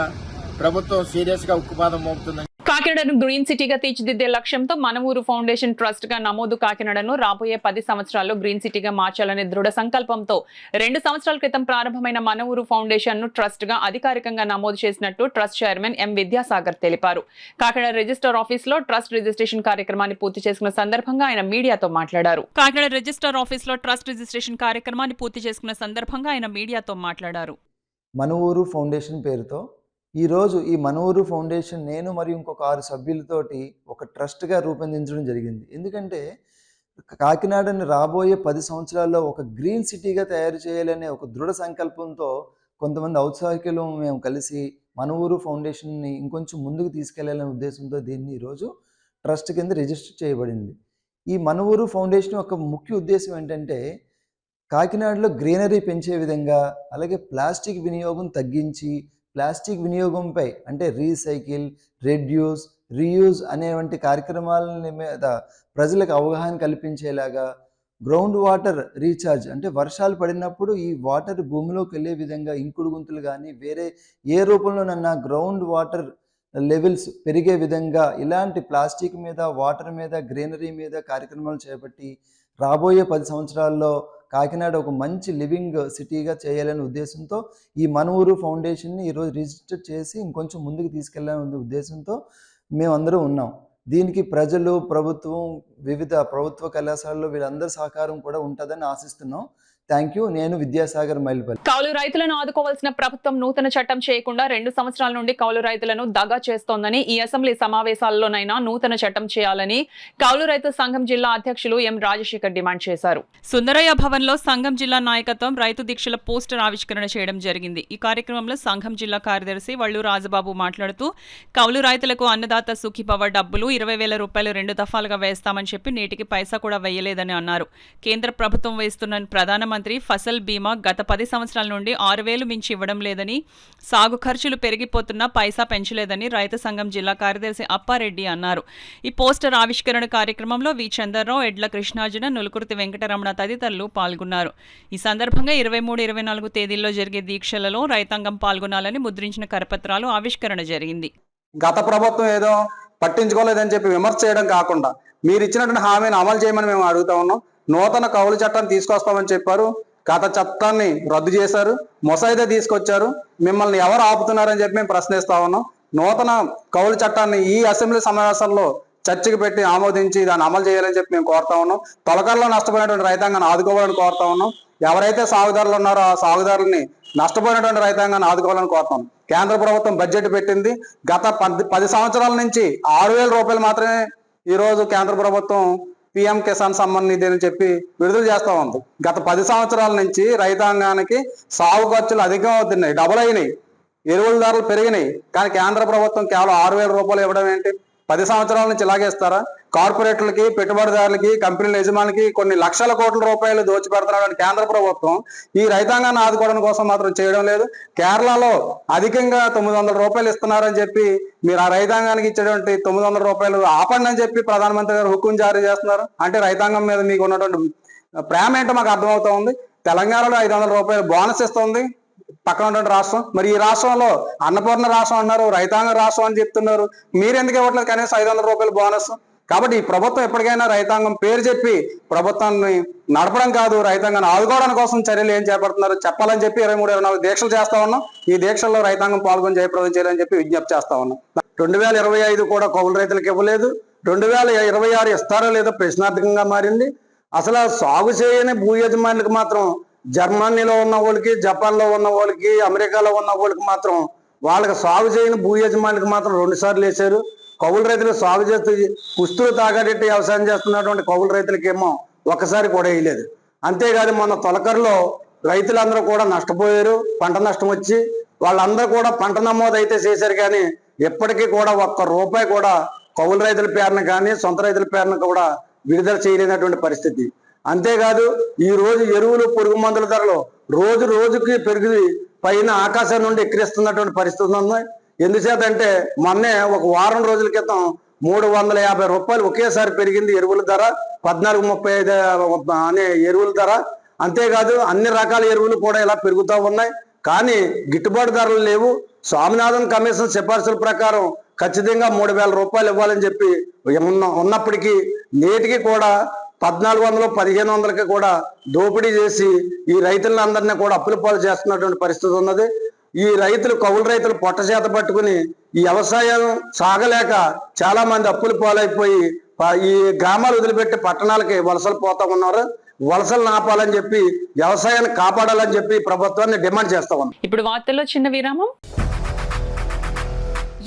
ప్రభుత్వం సీరియస్ గా ఉక్కుపాదం మోపుతుందని.
కాకినాడను గ్రీన్ సిటీగా తీర్చిదిద్దే లక్ష్యంతో మన ఊరు ఫౌండేషన్ ట్రస్ట్ గా నమోదు కాకినాడను రాబోయే 10 సంవత్సరాల్లో గ్రీన్ సిటీగా మార్చాలనే దృఢ సంకల్పంతో 2 సంవత్సరాల క్రితం ప్రారంభమైన మన ఊరు ఫౌండేషన్ ను ట్రస్ట్ గా అధికారికంగా నమోదు చేసినట్టు ట్రస్ట్ చైర్మన్ ఎం విద్యాసాగర్ తెలిపారు. కాకినాడ రిజిస్టర్ ఆఫీస్ లో ట్రస్ట్ రిజిస్ట్రేషన్ కార్యక్రమాన్ని పూర్తి చేసుకున్న సందర్భంగా ఆయన మీడియాతో మాట్లాడారు. కాకినాడ రిజిస్టర్ ఆఫీస్ లో ట్రస్ట్ రిజిస్ట్రేషన్ కార్యక్రమాన్ని పూర్తి చేసుకున్న సందర్భంగా ఆయన మీడియాతో మాట్లాడారు.
మన ఊరు ఫౌండేషన్ పేరుతో ఈరోజు ఈ మన ఊరు ఫౌండేషన్ నేను మరియు ఇంకొక 6 సభ్యులతోటి ఒక ట్రస్ట్గా రూపొందించడం జరిగింది. ఎందుకంటే కాకినాడని రాబోయే 10 సంవత్సరాల్లో ఒక గ్రీన్ సిటీగా తయారు చేయాలనే ఒక దృఢ సంకల్పంతో కొంతమంది ఔత్సాహికులు మేము కలిసి మన ఊరు ఫౌండేషన్ని ఇంకొంచెం ముందుకు తీసుకెళ్లాలనే ఉద్దేశంతో దీన్ని ఈరోజు ట్రస్ట్ కింద రిజిస్టర్ చేయబడింది. ఈ మన ఊరు ఫౌండేషన్ యొక్క ముఖ్య ఉద్దేశం ఏంటంటే కాకినాడలో గ్రీనరీ పెంచే విధంగా, అలాగే ప్లాస్టిక్ వినియోగం తగ్గించి ప్లాస్టిక్ వినియోగంపై అంటే రీసైకిల్, రెడ్యూస్, రీయూజ్ అనేవంటి కార్యక్రమాల మీద ప్రజలకు అవగాహన కల్పించేలాగా, గ్రౌండ్ వాటర్ రీఛార్జ్ అంటే వర్షాలు పడినప్పుడు ఈ వాటర్ భూమిలోకి వెళ్ళే విధంగా ఇంకుడు గుంతలు కానీ వేరే ఏ రూపంలోనన్నా గ్రౌండ్ వాటర్ లెవెల్స్ పెరిగే విధంగా ఇలాంటి ప్లాస్టిక్ మీద, వాటర్ మీద, గ్రీనరీ మీద కార్యక్రమాలు చేపట్టి రాబోయే 10 సంవత్సరాల్లో కాకినాడ ఒక మంచి లివింగ్ సిటీగా చేయాలనే ఉద్దేశంతో ఈ మన ఊరు ఫౌండేషన్ని ఈరోజు రిజిస్టర్ చేసి ఇంకొంచెం ముందుకు తీసుకెళ్లాలనే ఉద్దేశంతో మేమందరం ఉన్నాం. దీనికి ప్రజలు, ప్రభుత్వం, వివిధ ప్రభుత్వ కళాశాలలో వీళ్ళందరి సహకారం కూడా ఉంటుందని ఆశిస్తున్నాం. Thank you. నేను విద్యాసాగర్ మైల్పల్లి.
కౌలు రైతులను ఆదుకోవాల్సిన ప్రభుత్వం నూతన చట్టం చేయకుండా 2 సంవత్సరాల నుండి కౌలు రైతులను దగా చేస్తోందని, ఈ అసెంబ్లీ సమావేశాల్లోనైనా నూతన చట్టం చేయాలని కౌలు రైతు సంఘం జిల్లా అధ్యక్షులు ఎం రాజశేఖర్ డిమాండ్ చేశారు. సుందరయ్య భవన్ లో సంఘం జిల్లా నాయకత్వం రైతు దీక్షల పోస్టర్ ఆవిష్కరణ చేయడం జరిగింది. ఈ కార్యక్రమంలో సంఘం జిల్లా కార్యదర్శి వళ్ళు రాజబాబు మాట్లాడుతూ కౌలు రైతులకు అన్నదాత సుఖీభవ డబ్బులు 20,000 రూపాయలు 2 దఫాలుగా వేస్తామని చెప్పి నేటికి పైసా కూడా వేయలేదని అన్నారు. కేంద్ర ప్రభుత్వం వేస్తున్న ప్రధానమంత్రి ఫసల్ బీమా గత 10 సంవత్సరాల నుండి 6,000 మించి ఇవ్వడం లేదని, సాగు ఖర్చులు పెరిగిపోతున్నా పైసా పెంచలేదని రైతు సంఘం జిల్లా కార్యదర్శి అప్పారెడ్డి అన్నారు. ఈ పోస్టర్ ఆవిష్కరణ కార్యక్రమంలో వి చంద్రరావు, ఎడ్ల కృష్ణార్జున, నులుకుర్తి వెంకటరమణ తదితరులు పాల్గొన్నారు. ఈ సందర్భంగా 23, 24 తేదీల్లో జరిగే దీక్షలలో రైతాంగం పాల్గొనాలని ముద్రించిన కరపత్రాలు ఆవిష్కరణ జరిగింది.
గత ప్రభుత్వం ఏదో పట్టించుకోలేదని చెప్పి విమర్శ చేయడం కాకుండా మీరు ఇచ్చినటువంటి హామీని అమలు చేయమని మేము అడుగుతా ఉన్నాం. నూతన కౌలు చట్టాన్ని తీసుకొస్తామని చెప్పారు, గత చట్టాన్ని రద్దు చేశారు, ముసాయిదా తీసుకొచ్చారు. మిమ్మల్ని ఎవరు ఆపుతున్నారని చెప్పి మేము ప్రశ్నిస్తా ఉన్నాం. నూతన కౌలు చట్టాన్ని ఈ అసెంబ్లీ సమావేశాల్లో చర్చకు పెట్టి ఆమోదించి దాన్ని అమలు చేయాలని చెప్పి మేము కోరుతా ఉన్నాం. తొలకల్లో నష్టపోయినటువంటి రైతాంగాన్ని ఆదుకోవాలని కోరుతా ఉన్నాం. ఎవరైతే సాగుదారులు ఉన్నారో ఆ సాగుదారుల్ని నష్టపోయినటువంటి రైతాంగాన్ని ఆదుకోవాలని కోరుతాం. కేంద్ర ప్రభుత్వం బడ్జెట్ పెట్టింది. గత 10 సంవత్సరాల నుంచి 6,000 రూపాయలు మాత్రమే ఈరోజు కేంద్ర ప్రభుత్వం పిఎం కిసాన్ సమ్మాన్ నిధి అని చెప్పి విడుదల చేస్తా ఉంది. గత 10 సంవత్సరాల నుంచి రైతాంగానికి సాగు ఖర్చులు అధికం అవుతున్నాయి, డబుల్ అయినాయి, ఎరువుల ధరలు పెరిగినాయి. కానీ కేంద్ర ప్రభుత్వం కేవలం 6,000 రూపాయలు ఇవ్వడం ఏంటి? 10 సంవత్సరాల నుంచి ఇలాగే ఇస్తారా? కార్పొరేట్లకి, పెట్టుబడిదారులకి, కంపెనీల యజమానికి కొన్ని లక్షల కోట్ల రూపాయలు దోచిపెడుతున్నాడు కేంద్ర ప్రభుత్వం. ఈ రైతాంగాన్ని ఆదుకోవడం కోసం మాత్రం చేయడం లేదు. కేరళలో అధికంగా 900 రూపాయలు ఇస్తున్నారని చెప్పి మీరు ఆ రైతాంగానికి ఇచ్చేటువంటి 900 రూపాయలు ఆపండి అని చెప్పి ప్రధానమంత్రి గారు హుకుం జారీ చేస్తున్నారు. అంటే రైతాంగం మీద మీకు ఉన్నటువంటి ప్రేమ ఏంటో మాకు అర్థమవుతా ఉంది. తెలంగాణలో 500 రూపాయలు బోనస్ ఇస్తుంది పక్కన ఉన్నటువంటి రాష్ట్రం. మరి ఈ రాష్ట్రంలో అన్నపూర్ణ రాష్ట్రం అన్నారు, రైతాంగ రాష్ట్రం అని చెప్తున్నారు. మీరు ఎందుకు ఇవ్వట్లేదు కనీసం 500 రూపాయలు బోనస్? కాబట్టి ఈ ప్రభుత్వం ఎప్పటికైనా రైతాంగం పేరు చెప్పి ప్రభుత్వాన్ని నడపడం కాదు, రైతాంగాన్ని ఆదుకోవడం కోసం చర్యలు ఏం చేపడుతున్నారో చెప్పాలని చెప్పి 23-24 దీక్షలు చేస్తా ఉన్నాం. ఈ దీక్షల్లో రైతాంగం పాల్గొని జయప్రదం చేయాలని చెప్పి విజ్ఞప్తి చేస్తా ఉన్నాం. 2025 కూడా కౌలు రైతులకు ఇవ్వలేదు, 2026 ఇస్తారో లేదో ప్రశ్నార్థకంగా మారింది. అసలు సాగు చేయని భూ యజమానులకు మాత్రం జర్మనీలో ఉన్న వాళ్ళకి, జపాన్లో ఉన్న వాళ్ళకి, అమెరికాలో ఉన్న వాళ్ళకి మాత్రం వాళ్ళకి సాగు చేయని భూ యజమానులకు మాత్రం 2 సార్లు వేశారు. కౌలు రైతులు సాగు చేస్తూ పుస్తులు తాగడెట్టి వ్యవసాయం చేస్తున్నటువంటి కౌలు రైతులకేమో ఒక్కసారి కూడా వేయలేదు. అంతేకాదు మొన్న తొలకరులో రైతులందరూ కూడా నష్టపోయారు, పంట నష్టం వచ్చి వాళ్ళందరూ కూడా పంట నమోదు అయితే చేశారు, కానీ ఎప్పటికీ కూడా ₹1 కూడా కౌలు రైతుల పేరున కానీ సొంత రైతుల పేరున కూడా విడుదల చేయలేనటువంటి పరిస్థితి. అంతేకాదు ఈ రోజు ఎరువులు, పురుగు మందుల ధరలు రోజు రోజుకి పెరిగి పైన ఆకాశం నుండి ఎక్కిరిస్తున్నటువంటి పరిస్థితులు ఉన్నాయి. ఎందుచేతంటే మొన్నే ఒక వారం రోజుల క్రితం ₹350 ఒకేసారి పెరిగింది ఎరువుల ధర, 1435 అనే ఎరువుల ధర. అంతేకాదు అన్ని రకాల ఎరువులు కూడా ఇలా పెరుగుతూ ఉన్నాయి, కానీ గిట్టుబాటు ధరలు లేవు. స్వామినాథన్ కమిషన్ సిఫార్సుల ప్రకారం ఖచ్చితంగా ₹3000 ఇవ్వాలని చెప్పి ఉన్నప్పటికీ నేటికి కూడా 1400, 1500కి కూడా దోపిడీ చేసి ఈ రైతులందరినీ కూడా అప్పుల పాలు చేస్తున్నటువంటి పరిస్థితి ఉన్నది. ఈ రైతులు, కౌలు రైతులు పొట్ట చేత పట్టుకుని ఈ వ్యవసాయం సాగలేక చాలా మంది అప్పుల పాలైపోయి ఈ గ్రామాలు వదిలిపెట్టి పట్టణాలకి వలసలు పోతా ఉన్నారు. వలసలు నాపాలని చెప్పి, వ్యవసాయాన్ని కాపాడాలని చెప్పి ప్రభుత్వాన్ని డిమాండ్ చేస్తా ఉన్నాం.
ఇప్పుడు వార్తల్లో చిన్న విరామం.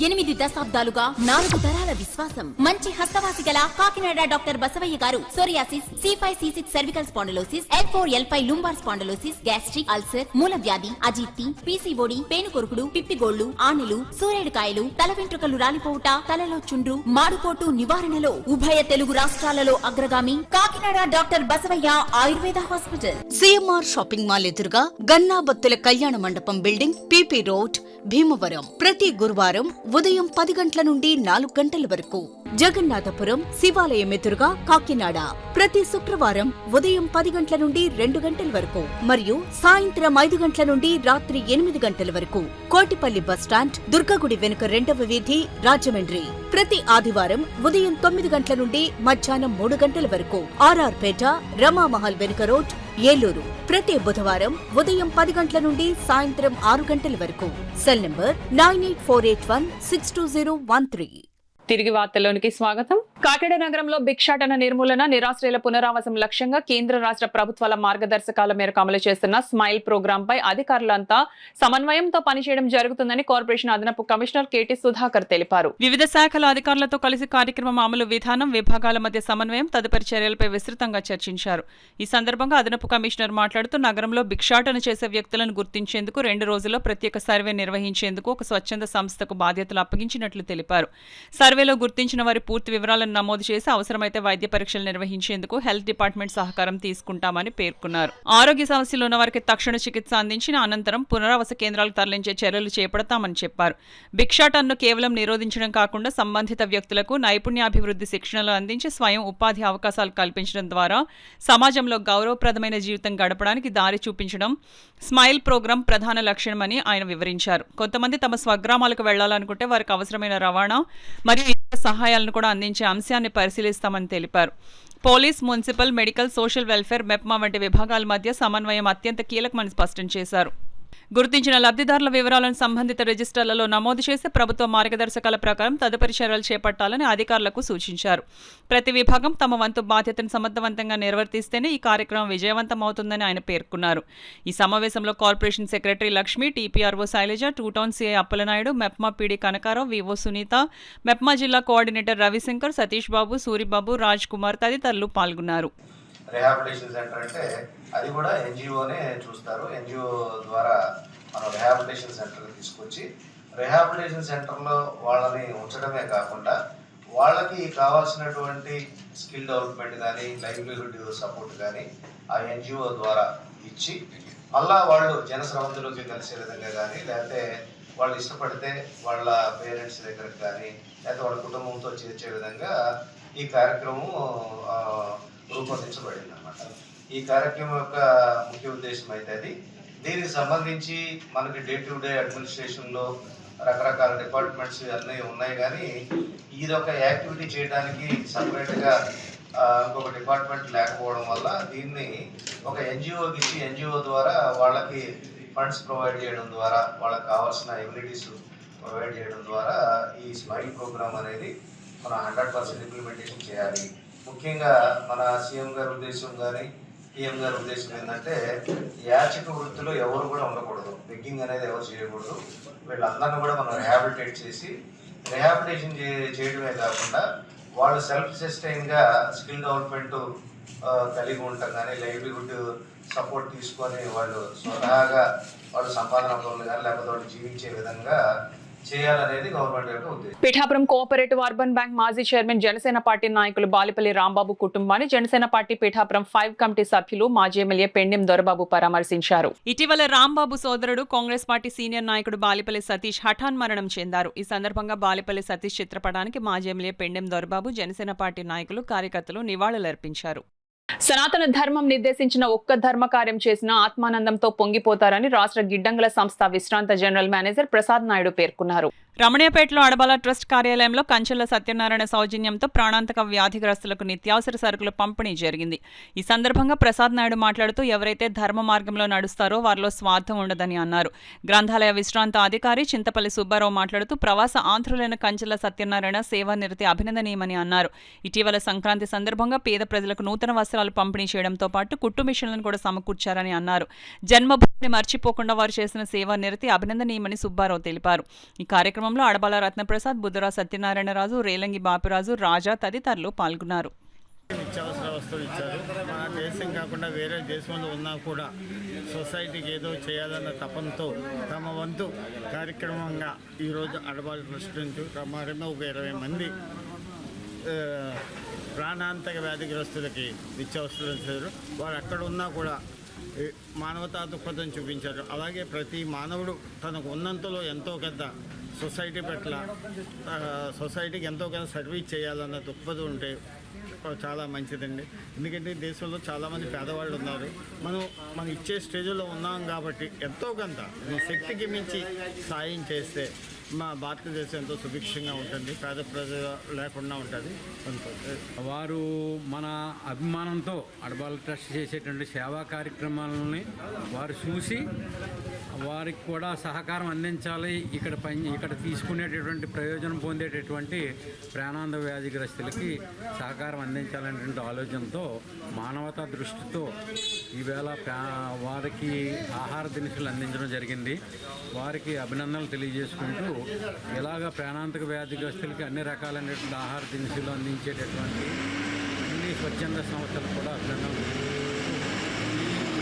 8 దశాబ్దాలుగా 4 తరాల విశ్వాసం. మంచి హస్తవాసి గల కాకినాడ డాక్టర్ బసవయ్య గారు psoriasis, C5, C6 cervical spondylosis, L4, L5 lumbar spondylosis, gastric ulcer, మూల వ్యాధి, అజీర్తి, PCOD, పేనుకొరుకుడు, పిప్పిగోళ్లు, ఆనెలు, సూరేడుకాయలు, తల వెంట్రుకలు రాలిపోవుట, తలలో చుండ్రు, మాడుకోటు నివారణలో ఉభయ తెలుగు రాష్ట్రాలలో అగ్రగామి Kakinada doctor Basavayya Ayurveda hospital.
CMR shopping mall ఎదురుగా గన్నాబత్తుల కళ్యాణ మండపం బిల్డింగ్, PP రోడ్, భీమవరం. ప్రతి గురువారం ఉదయం 10 గంటల నుండి 4 గంటల వరకు. జగన్నాథపురం శివాలయం ఎదురుగా కాకినాడ ప్రతి శుక్రవారం ఉదయం 10 గంటల నుండి 2 గంటల వరకు మరియు సాయంత్రం 5 గంటల నుండి రాత్రి 8 గంటల వరకు. కోటిపల్లి బస్టాండ్, దుర్గగుడి వెనుక 2వ వీధి, రాజమండ్రి ప్రతి ఆదివారం ఉదయం 9 గంటల నుండి మధ్యాహ్నం 3 గంటల వరకు. RR పేట, రమామహల్ వెనుక రోడ్, ఏలూరు ప్రతి బుధవారం ఉదయం 10 గంటల నుండి సాయంత్రం 6 గంటల వరకు. Cell number 9848162013.
తిరిగి వార్తల్లోనికి స్వాగతం. కాకినాడ నగరంలో భిక్షాటన నిర్మూలన, నిరాశ్రయుల పునరావాసం లక్ష్యంగా కేంద్ర రాష్ట్ర ప్రభుత్వాల మార్గదర్శకాల మేరకు అమలు చేస్తున్న స్మైల్ ప్రోగ్రాంపై అధికారులంతా సమన్వయంతో పనిచేయడం జరుగుతుందని కార్పొరేషన్ అదనపు కమిషనర్ KT సుధాకర్ తెలిపారు. వివిధ శాఖల అధికారులతో కలిసి కార్యక్రమం అమలు విధానం, విభాగాల మధ్య సమన్వయం, తదుపరి చర్యలపై విస్తృతంగా చర్చించారు. ఈ సందర్భంగా అదనపు కమిషనర్ మాట్లాడుతూ నగరంలో భిక్షాటన చేసే వ్యక్తులను గుర్తించేందుకు 2 రోజుల్లో ప్రత్యేక సర్వే నిర్వహించేందుకు ఒక స్వచ్ఛంద సంస్థకు బాధ్యతలు అప్పగించినట్లు తెలిపారు. సర్వేలో గుర్తించిన వారి పూర్తి వివరాలను నమోదు చేసి అవసరమైతే వైద్య పరీక్షలు నిర్వహించేందుకు హెల్త్ డిపార్ట్మెంట్ సహకారం తీసుకుంటామని పేర్కొన్నారు. ఆరోగ్య సమస్యలు ఉన్న వారికి తక్షణ చికిత్స అందించిన అనంతరం పునరావాస కేంద్రాలకు తరలించే చర్యలు చేపడతామని చెప్పారు. భిక్షాటనను కేవలం నిరోధించడం కాకుండా సంబంధిత వ్యక్తులకు నైపుణ్యాభివృద్ధి శిక్షణలు అందించి స్వయం ఉపాధి అవకాశాలు కల్పించడం ద్వారా సమాజంలో గౌరవప్రదమైన జీవితం గడపడానికి దారి చూపించడం స్మైల్ ప్రోగ్రాం ప్రధాన లక్ష్యమని ఆయన వివరించారు. కొంతమంది తమ స్వగ్రామాలకు వెళ్లాలనుకుంటే వారికి అవసరమైన రవాణా మరియు ఇతర సహాయాలను కూడా అందించే అంశాన్ని పరిశీలిస్తామని తెలిపారు. Police, municipal, medical, social welfare, MEPMA వంటి విభాగాల మధ్య సమన్వయం అత్యంత కీలకమని స్పష్టం చేశారు. గుర్తించిన లబ్ధిదారుల వివరాలను సంబంధిత రిజిస్టర్లలో నమోదు చేసి ప్రభుత్వ మార్గదర్శకాల ప్రకారం తదుపరి చర్యలు చేపట్టాలని అధికారులకు సూచించారు. ప్రతి విభాగం తమ వంతు బాధ్యతను సమర్థవంతంగా నిర్వర్తిస్తేనే ఈ కార్యక్రమం విజయవంతమవుతుందని ఆయన పేర్కొన్నారు. ఈ సమావేశంలో corporation secretary Lakshmi, TPRO Sailaja, 2 town CI Appalanaidu, MEPMA PD Kanakarao, VO Sunitha, MEPMA జిల్లా కోఆర్డినేటర్ రవిశంకర్, సతీష్ బాబు, సూరిబాబు, రాజ్ కుమార్ తదితరులు పాల్గొన్నారు.
రిహాబిలిటేషన్ సెంటర్ అంటే అది కూడా NGOనే చూస్తారు. NGO ద్వారా మనం రిహాబిలిటేషన్ సెంటర్కి తీసుకొచ్చి రిహాబిలిటేషన్ సెంటర్లో వాళ్ళని ఉంచడమే కాకుండా వాళ్ళకి కావాల్సినటువంటి స్కిల్ డెవలప్మెంట్ కానీ, లైవ్లీహుడ్ సపోర్ట్ కానీ ఆ NGO ద్వారా ఇచ్చి మళ్ళా వాళ్ళు జనస్రవంతిలోకి కలిసే విధంగా కానీ, లేకపోతే వాళ్ళు ఇష్టపడితే వాళ్ళ పేరెంట్స్ దగ్గరకు కానీ, లేకపోతే వాళ్ళ కుటుంబంతో చేర్చే విధంగా ఈ కార్యక్రమం రూపొందించబడింది అన్నమాట. ఈ కార్యక్రమం యొక్క ముఖ్య ఉద్దేశం అయితే అది. దీనికి సంబంధించి మనకి డే టు డే అడ్మినిస్ట్రేషన్లో రకరకాల డిపార్ట్మెంట్స్ అన్నీ ఉన్నాయి, కానీ ఇదొక యాక్టివిటీ చేయడానికి సపరేట్గా ఇంకొక డిపార్ట్మెంట్ లేకపోవడం వల్ల దీన్ని ఒక ఎన్జిఓకి ఇచ్చి ఎన్జిఓ ద్వారా వాళ్ళకి ఫండ్స్ ప్రొవైడ్ చేయడం ద్వారా వాళ్ళకి కావాల్సిన ఎబిలిటీస్ ప్రొవైడ్ చేయడం ద్వారా ఈ స్మైల్ ప్రోగ్రామ్ అనేది మనం 100% ఇంప్లిమెంటేషన్ చేయాలి. ముఖ్యంగా మన సీఎం గారి ఉద్దేశం కానీ పిఎం గారి ఉద్దేశం ఏంటంటే యాచక వృత్తిలో ఎవరు కూడా ఉండకూడదు, బెగ్గింగ్ అనేది ఎవరు చేయకూడదు. వీళ్ళందరినీ కూడా మనం రిహాబిలిటేట్ చేసి రిహాబిలిటేషన్ చేయడమే కాకుండా వాళ్ళు సెల్ఫ్ సస్టైన్గా స్కిల్ డెవలప్మెంట్ కలిగి ఉంటాం, కానీ లైవ్లీహుడ్ సపోర్ట్ తీసుకొని వాళ్ళు స్వతహాగా వాళ్ళు సంపాదన పనులు కానీ లేకపోతే వాళ్ళు జీవించే విధంగా చేయాలనేది గవర్నమెంట్ యొక్క ఉద్దేశం.
పిఠాపురం కోఆపరేటివ్ అర్బన్ బ్యాంక్ మాజీ చైర్మన్ జనసేన పార్టీ నాయకులు బాలిపల్లి రాంబాబు కుటుంబాన్ని జనసేన పార్టీ పిఠాపురం 5 కమిటీ సభ్యులు మాజీ ఎమ్మెల్యే పెండెం దొరబాబు పరామర్శించారు. ఇటీవల రాంబాబు సోదరుడు కాంగ్రెస్ పార్టీ సీనియర్ నాయకుడు బాలిపల్లి సతీష్ హఠాన్ మరణం చెందారు. ఈ సందర్భంగా బాలిపల్లి సతీష్ చిత్రపటానికి మాజీ ఎమ్మెల్యే పెండెం దొరబాబు జనసేన పార్టీ నాయకులు కార్యకర్తలు నివాళులర్పించారు. సనాతన ధర్మం నిర్దేశించిన ఒక్క ధర్మ కార్యం చేసిన ఆత్మానందంతో పొంగిపోతారని రాష్ట్ర గిడ్డంగుల సంస్థ విశ్రాంత జనరల్ మేనేజర్ ప్రసాద్ నాయుడు పేర్కొన్నారు. రమణయ్యపేటలో అడబాల ట్రస్ట్ కార్యాలయంలో కంచెల సత్యనారాయణ సౌజన్యంతో ప్రాణాంతక వ్యాధిగ్రస్తులకు నిత్యావసర సరుకుల పంపిణీ జరిగింది. ఈ సందర్భంగా ప్రసాద్ నాయుడు మాట్లాడుతూ ఎవరైతే ధర్మ మార్గంలో నడుస్తారో వారిలో స్వార్థం ఉండదని అన్నారు. గ్రంథాలయ విశ్రాంత అధికారి చింతపల్లి సుబ్బారావు మాట్లాడుతూ ప్రవాస ఆంధ్రులైన కంచెల సత్యనారాయణ సేవానిరతి అభినందనీయమని అన్నారు. ఇటీవల సంక్రాంతి సందర్భంగా పేద ప్రజలకు నూతన వస్త్రాలు పంపిణీ చేయడంతో పాటు కుట్టు మిషన్లను కూడా సమకూర్చారని అన్నారు. జన్మభూమిని మర్చిపోకుండా వారు చేసిన సేవానిరతి అభినందనీయమని సుబ్బారావు తెలిపారు. ఈ కార్యక్రమంలో అడబాల రత్నప్రసాద్, బుద్ధరా సత్యనారాయణరాజు, రేలంగి బాపిరాజు, రాజా తదితరులు పాల్గొన్నారు.
నిత్యావసర వస్తువులు ఇచ్చారు. మన దేశం కాకుండా వేరే దేశంలో ఉన్నా కూడా సొసైటీకి ఏదో చేయాలన్న తపంతో తమ వంతు కార్యక్రమంగా ఈరోజు అడబాల ట్రస్ట్ నుంచి సుమారుగా ఒక 20 మంది ప్రాణాంతక వ్యాధిగ్రస్తులకి నిత్యావసరాలు ఇచ్చారు. వారు ఎక్కడ ఉన్నా కూడా మానవతా దృక్పథం చూపించారు. అలాగే ప్రతి మానవుడు తనకు ఉన్నంతలో ఎంతో కొంత సొసైటీ పట్ల సొసైటీకి ఎంతో కొంత సర్వీస్ చేయాలన్న దృక్పథం ఉంటే చాలా మంచిదండి. ఎందుకంటే దేశంలో చాలామంది పేదవాళ్ళు ఉన్నారు. మనం ఇచ్చే స్టేజ్లో ఉన్నాం కాబట్టి ఎంతో కొంత శక్తికి మించి సాయం చేస్తే మా భారతదేశం ఎంతో సుభిక్షంగా ఉంటుంది, పేద ప్రజలు లేకుండా ఉంటుంది.
వారు మన అభిమానంతో అడబాల ట్రస్ట్ చేసేటువంటి సేవా కార్యక్రమాలని వారు చూసి వారికి కూడా సహకారం అందించాలి, ఇక్కడ తీసుకునేటటువంటి ప్రయోజనం పొందేటటువంటి ప్రాణాంత వ్యాధిగ్రస్తులకి సహకారం అందించాలనేటువంటి ఆలోచనతో మానవతా దృష్టితో ఈవేళ వారికి ఆహార దినుసులు అందించడం జరిగింది. వారికి అభినందనలు తెలియజేసుకుంటూ ఇలాగ ప్రాణాంతక వ్యాధిగ్రస్తులకి అన్ని రకాలైనటువంటి ఆహార దినుసులు అందించేటటువంటి అన్ని స్వచ్ఛంద సంస్థలు కూడా అభినందనలు.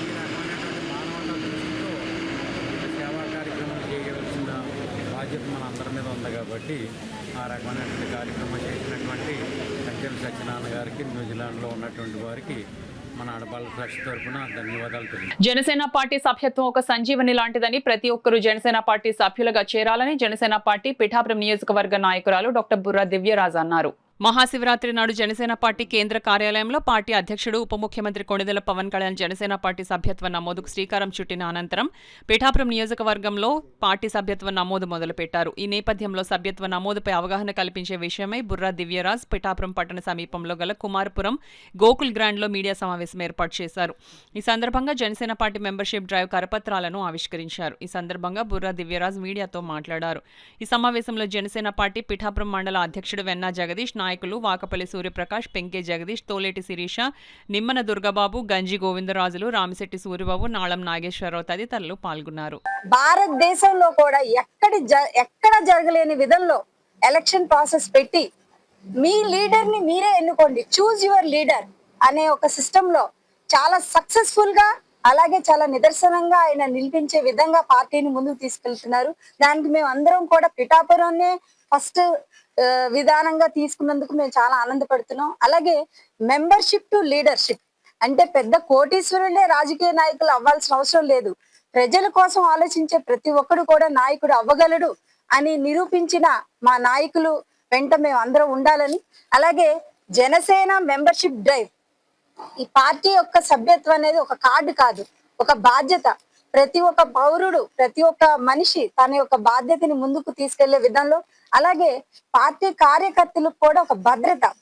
ఈ రకమైనటువంటి మానవతా దృష్టితో సేవా కార్యక్రమాలు చేయవలసిన బాధ్యత మన అందరి మీద ఉంది కాబట్టి ఆ రకమైనటువంటి కార్యక్రమం చేసినటువంటి కంచెల సత్యనారాయణ గారికి, న్యూజిలాండ్లో ఉన్నటువంటి వారికి మన అడబాల ట్రస్ట్ తరపున ధన్యవాదాలు తెలియజేస్తున్నాను.
జనసేన పార్టీ సభ్యత్వం ఒక సంజీవని లాంటిదని ప్రతి ఒక్కరూ జనసేన పార్టీ సభ్యులుగా చేరాలని జనసేన పార్టీ పిఠాపురం నియోజకవర్గ నాయకురాలు డాక్టర్ బుర్రా దివ్యరాజ్ అన్నారు. మహాశివరాత్రి నాడు జనసేన పార్టీ కేంద్ర కార్యాలయంలో పార్టీ అధ్యక్షుడు ఉప ముఖ్యమంత్రి కొణిదెల పవన్ కళ్యాణ్ జనసేన పార్టీ సభ్యత్వ నమోదుకు శ్రీకారం చుట్టిన అనంతరం పిఠాపురం నియోజకవర్గంలో పార్టీ సభ్యత్వ నమోదు మొదలుపెట్టారు. ఈ నేపథ్యంలో సభ్యత్వ నమోదుపై అవగాహన కల్పించే విషయమై బుర్రా దివ్యరాజ్ పిఠాపురం పట్టణ సమీపంలో గల కుమారపురం గోకుల్ గ్రాండ్లో మీడియా సమావేశం ఏర్పాటు చేశారు. ఈ సందర్భంగా జనసేన పార్టీ మెంబర్షిప్ డ్రైవ్ కరపత్రాలను ఆవిష్కరించారు. ఈ సందర్భంగా బుర్రా దివ్యరాజ్ మీడియాతో మాట్లాడారు. ఈ సమావేశంలో జనసేన పార్టీ పిఠాపురం మండల అధ్యక్షుడు వెన్నా జగదీష్, నాయకులు వాకపల్లి సూర్యప్రకాష్, పెంకే జగదీష్, తోలేటి శిరీష, నిమ్మన దుర్గబాబు, గంజి గోవిందరాజులు, రామిశెట్టి సూర్యబాబు, నాళం నాగేశ్వరరావు తదితరులు పాల్గొన్నారు.
భారతదేశంలో కూడా ఎక్కడ జరగలేని విధంలో ఎలక్షన్ ప్రాసెస్ పెట్టి మీ లీడర్ ని మీరే ఎన్నుకోండి, చూజ్ యువర్ లీడర్ అనే ఒక సిస్టమ్ లో చాలా సక్సెస్ఫుల్ గా అలాగే చాలా నిదర్శనంగా ఆయన నిలిపించే విధంగా పార్టీని ముందుకు తీసుకెళ్తున్నారు. దానికి మేము అందరం కూడా పిఠాపురాన్నే ఫస్ట్ విధానంగా తీసుకున్నందుకు మేము చాలా ఆనందపడుతున్నాం. అలాగే మెంబర్షిప్ టు లీడర్షిప్ అంటే పెద్ద కోటీశ్వరులే రాజకీయ నాయకులు అవ్వాల్సిన అవసరం లేదు. ప్రజల కోసం ఆలోచించే ప్రతి ఒక్కడు కూడా నాయకుడు అవ్వగలడు అని నిరూపించిన మా నాయకులు వెంట మేము అందరం ఉండాలని, అలాగే జనసేన మెంబర్షిప్ డ్రైవ్ ఈ పార్టీ యొక్క సభ్యత్వం అనేది ఒక కార్డు కాదు, ఒక బాధ్యత. ప్రతి ఒక్క పౌరుడు, ప్రతి ఒక్క మనిషి తన యొక్క బాధ్యతని ముందుకు తీసుకెళ్లే విధంలో, అలాగే పార్టీ కార్యకర్తలకు కూడా ఒక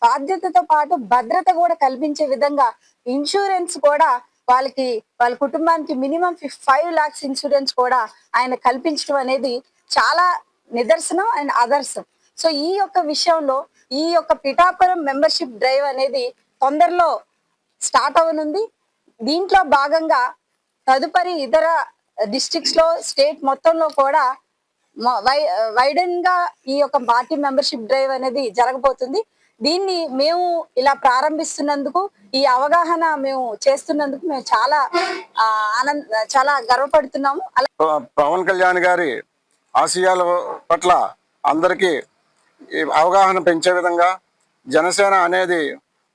బాధ్యతతో పాటు భద్రత కూడా కల్పించే విధంగా ఇన్సూరెన్స్ కూడా వాళ్ళ కుటుంబానికి మినిమం 5 lakhs ఇన్సూరెన్స్ కూడా ఆయన కల్పించడం అనేది చాలా నిదర్శనం అండ్ ఆదర్శం. సో ఈ యొక్క విషయంలో ఈ యొక్క పిఠాపురం మెంబర్షిప్ డ్రైవ్ అనేది తొందరలో స్టార్ట్ అవనుంది. దీంట్లో భాగంగా తదుపరి ఇతర డిస్ట్రిక్ట్స్ లో, స్టేట్ మొత్తంలో కూడా వైడన్ గా ఈ యొక్క పార్టీ మెంబర్షిప్ డ్రైవ్ అనేది జరగబోతుంది. దీన్ని మేము ఇలా ప్రారంభిస్తున్నందుకు, ఈ అవగాహన మేము చేస్తున్నందుకు మేము చాలా గర్వపడుతున్నాము.
పవన్ కళ్యాణ్ గారి ఆశయాల పట్ల అందరికీ అవగాహన పెంచే విధంగా జనసేన అనేది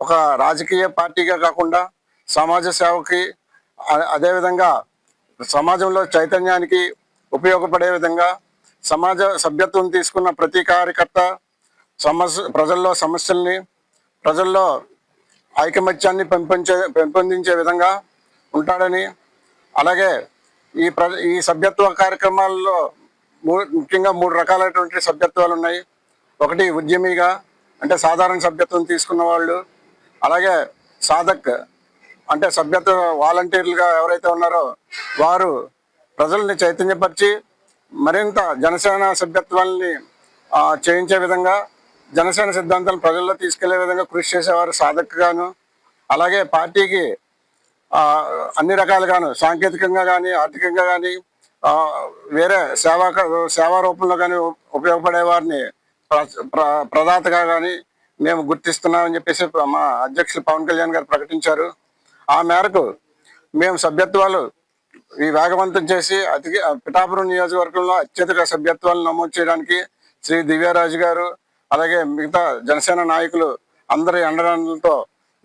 ఒక రాజకీయ పార్టీగా కాకుండా సమాజ సేవకి, అదేవిధంగా సమాజంలో చైతన్యానికి ఉపయోగపడే విధంగా సమాజ సభ్యత్వం తీసుకున్న ప్రతి కార్యకర్త ప్రజల్లో సమస్యల్ని, ప్రజల్లో ఐకమత్యాన్ని పెంపొందించే విధంగా ఉంటాడని, అలాగే ఈ సభ్యత్వ కార్యక్రమాల్లో ముఖ్యంగా 3 రకాలైనటువంటి సభ్యత్వాలు ఉన్నాయి. ఒకటి ఉద్యమిగా, అంటే సాధారణ సభ్యత్వం తీసుకున్న వాళ్ళు, అలాగే సాధక్ అంటే సభ్యత్వ వాలంటీర్లుగా ఎవరైతే ఉన్నారో వారు ప్రజల్ని చైతన్యపరిచి మరింత జనసేన సభ్యత్వాన్ని చేయించే విధంగా, జనసేన సిద్ధాంతాలను ప్రజల్లో తీసుకెళ్లే విధంగా కృషి చేసేవారు సాధక్ గాను, అలాగే పార్టీకి అన్ని రకాలుగాను సాంకేతికంగా కానీ, ఆర్థికంగా కానీ, వేరే సేవా రూపంలో కానీ ఉపయోగపడే వారిని ప్రదాతగా కానీ మేము గుర్తిస్తున్నామని చెప్పేసి మా అధ్యక్షులు పవన్ కళ్యాణ్ గారు ప్రకటించారు. ఆ మేరకు మేము సభ్యత్వాలు వేగవంతం చేసి పిఠాపురం నియోజకవర్గంలో అత్యధిక సభ్యత్వాలు నమోదు చేయడానికి శ్రీ దివ్యరాజు గారు, అలాగే మిగతా జనసేన నాయకులు అందరి అండదండలతో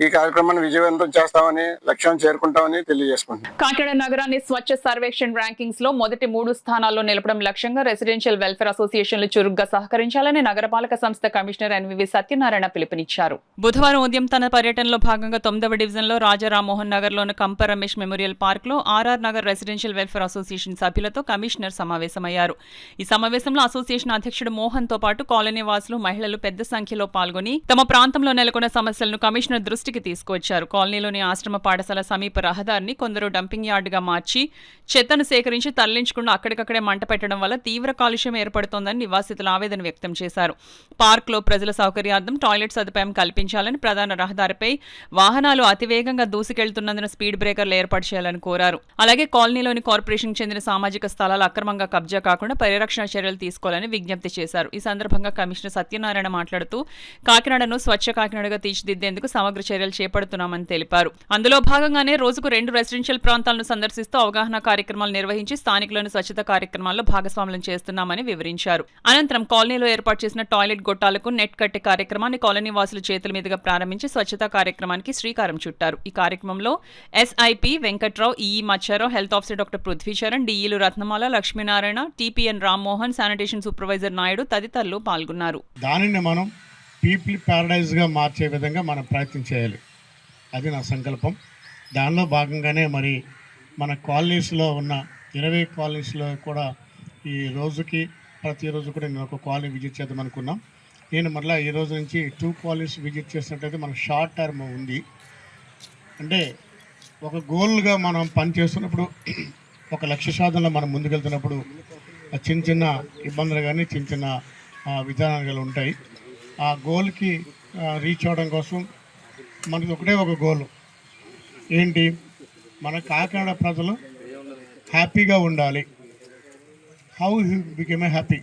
ఈ కార్యక్రమాన్ని విజయవంతం చేస్తామని, లక్ష్యాన్ని చేరుకుంటామని తెలియజేసుకుంటున్నాం.
కాకినాడ నగరాన్ని స్వచ్ఛ సర్వేక్షణ్ ర్యాంకింగ్స్ లో మొదటి 3 స్థానాల్లో నిలపడం లక్ష్యంగా రెసిడెన్షియల్ వెల్ఫేర్ అసోసియేషన్లు చురుగ్గా సహకరించాలని నగరపాలక సంస్థ కమిషనర్ ఎన్వివి సత్యనారాయణ పిలుపునిచ్చారు. బుధవారం ఉదయం తన పర్యటనలో భాగంగా 9వ డివిజన్లో రాజా రామ్మోహన్ నగర్ లోని కంప రమేష్ మెమోరియల్ పార్క్ లో RR Nagar residential welfare association సభ్యులతో కమిషనర్ సమావేశమయ్యారు. ఈ సమావేశంలో అసోసియేషన్ అధ్యక్షుడు మోహన్ తో పాటు కాలనీ వాసులు, మహిళలు పెద్ద సంఖ్యలో పాల్గొని తమ ప్రాంతంలో నెలకొన్న సమస్యలను కమిషనర్ దృష్టికి తీసుకొచ్చారు. కాలనీలోని ఆశ్రమ పాఠశాల సమీప రహదారిని కొందరు డంపింగ్ యార్డుగా మార్చి చెత్తను సేకరించి తరలించకుండా అక్కడికక్కడే మంట పెట్టడం వల్ల తీవ్ర కాలుష్యం ఏర్పడుతోందని నివాసితులు ఆవేదన వ్యక్తం చేశారు. పార్క్ లో ప్రజల సౌకర్యార్థం టాయిలెట్ సదుపాయం కల్పించాలని, ప్రధాన రహదారిపై వాహనాలు అతివేగంగా దూసుకెళ్తున్నందున స్పీడ్ బ్రేకర్లు ఏర్పాటు చేయాలని కోరారు. అలాగే కాలనీలోని కార్పొరేషన్ చెందిన సామాజిక స్థలాలు అక్రమంగా కబ్జా కాకుండా పరిరక్షణ చర్యలు తీసుకోవాలని విజ్ఞప్తి చేశారు. ఈ సందర్భంగా కమిషనర్ సత్యనారాయణ మాట్లాడుతూ కాకినాడను స్వచ్ఛ కాకినాడగా తీర్చిదిద్దేందుకు సమగ్ర చర్యలు చేపడుతున్నామని తెలిపారు. అందులో భాగంగానే రోజుకు 2 రెసిడెన్షియల్ ప్రాంతాలను సందర్శిస్తూ అవగాహన కార్యక్రమాలు నిర్వహించి స్థానికులను స్వచ్ఛత కార్యక్రమాల్లో భాగస్వాములను చేస్తున్నామని వివరించారు. అనంతరం కాలనీలో ఏర్పాటు చేసిన టాయిలెట్ గొట్టాలకు నెట్ కట్టే కార్యక్రమాన్ని కాలనీ వాసుల చేతుల మీదుగా ప్రారంభించి స్వచ్ఛతా కార్యక్రమానికి శ్రీకారం చుట్టారు. ఈ కార్యక్రమంలో SIP Venkatrao, EE Maccharao, health officer doctor Prithvicharan, డిఈలు Ratnamala, Lakshminarayana, TPN Rammohan, sanitation supervisor Naidu తదితరులు పాల్గొన్నారు.
దానిని మనం పీపుల్ ప్యారడైజ్గా మార్చే విధంగా మనం ప్రయత్నం చేయాలి. అది నా సంకల్పం. దానిలో భాగంగానే మరి మన కాలనీస్లో ఉన్న 20 కాలనీస్లో కూడా ఈ రోజుకి ప్రతిరోజు కూడా నేను ఒక కాలనీ విజిట్ చేద్దాం అనుకున్నాం. నేను మళ్ళీ ఈ రోజు నుంచి 2 కాలనీస్ విజిట్ చేసినట్టయితే మనకు షార్ట్ టర్మ్ ఉంది. అంటే ఒక గోల్గా మనం పని చేస్తున్నప్పుడు, ఒక లక్ష్య సాధనలో మనం ముందుకెళ్తున్నప్పుడు చిన్న చిన్న ఇబ్బందులు కానీ చిన్న చిన్న విధానాలు ఉంటాయి. ఆ గోల్కి రీచ్ అవ్వడం కోసం మనకి ఒకటే ఒక గోల్ ఏంటి, మన కాకినాడ ప్రజలు హ్యాపీగా ఉండాలి. హౌ బికెమ్ ఏ హ్యాపీ,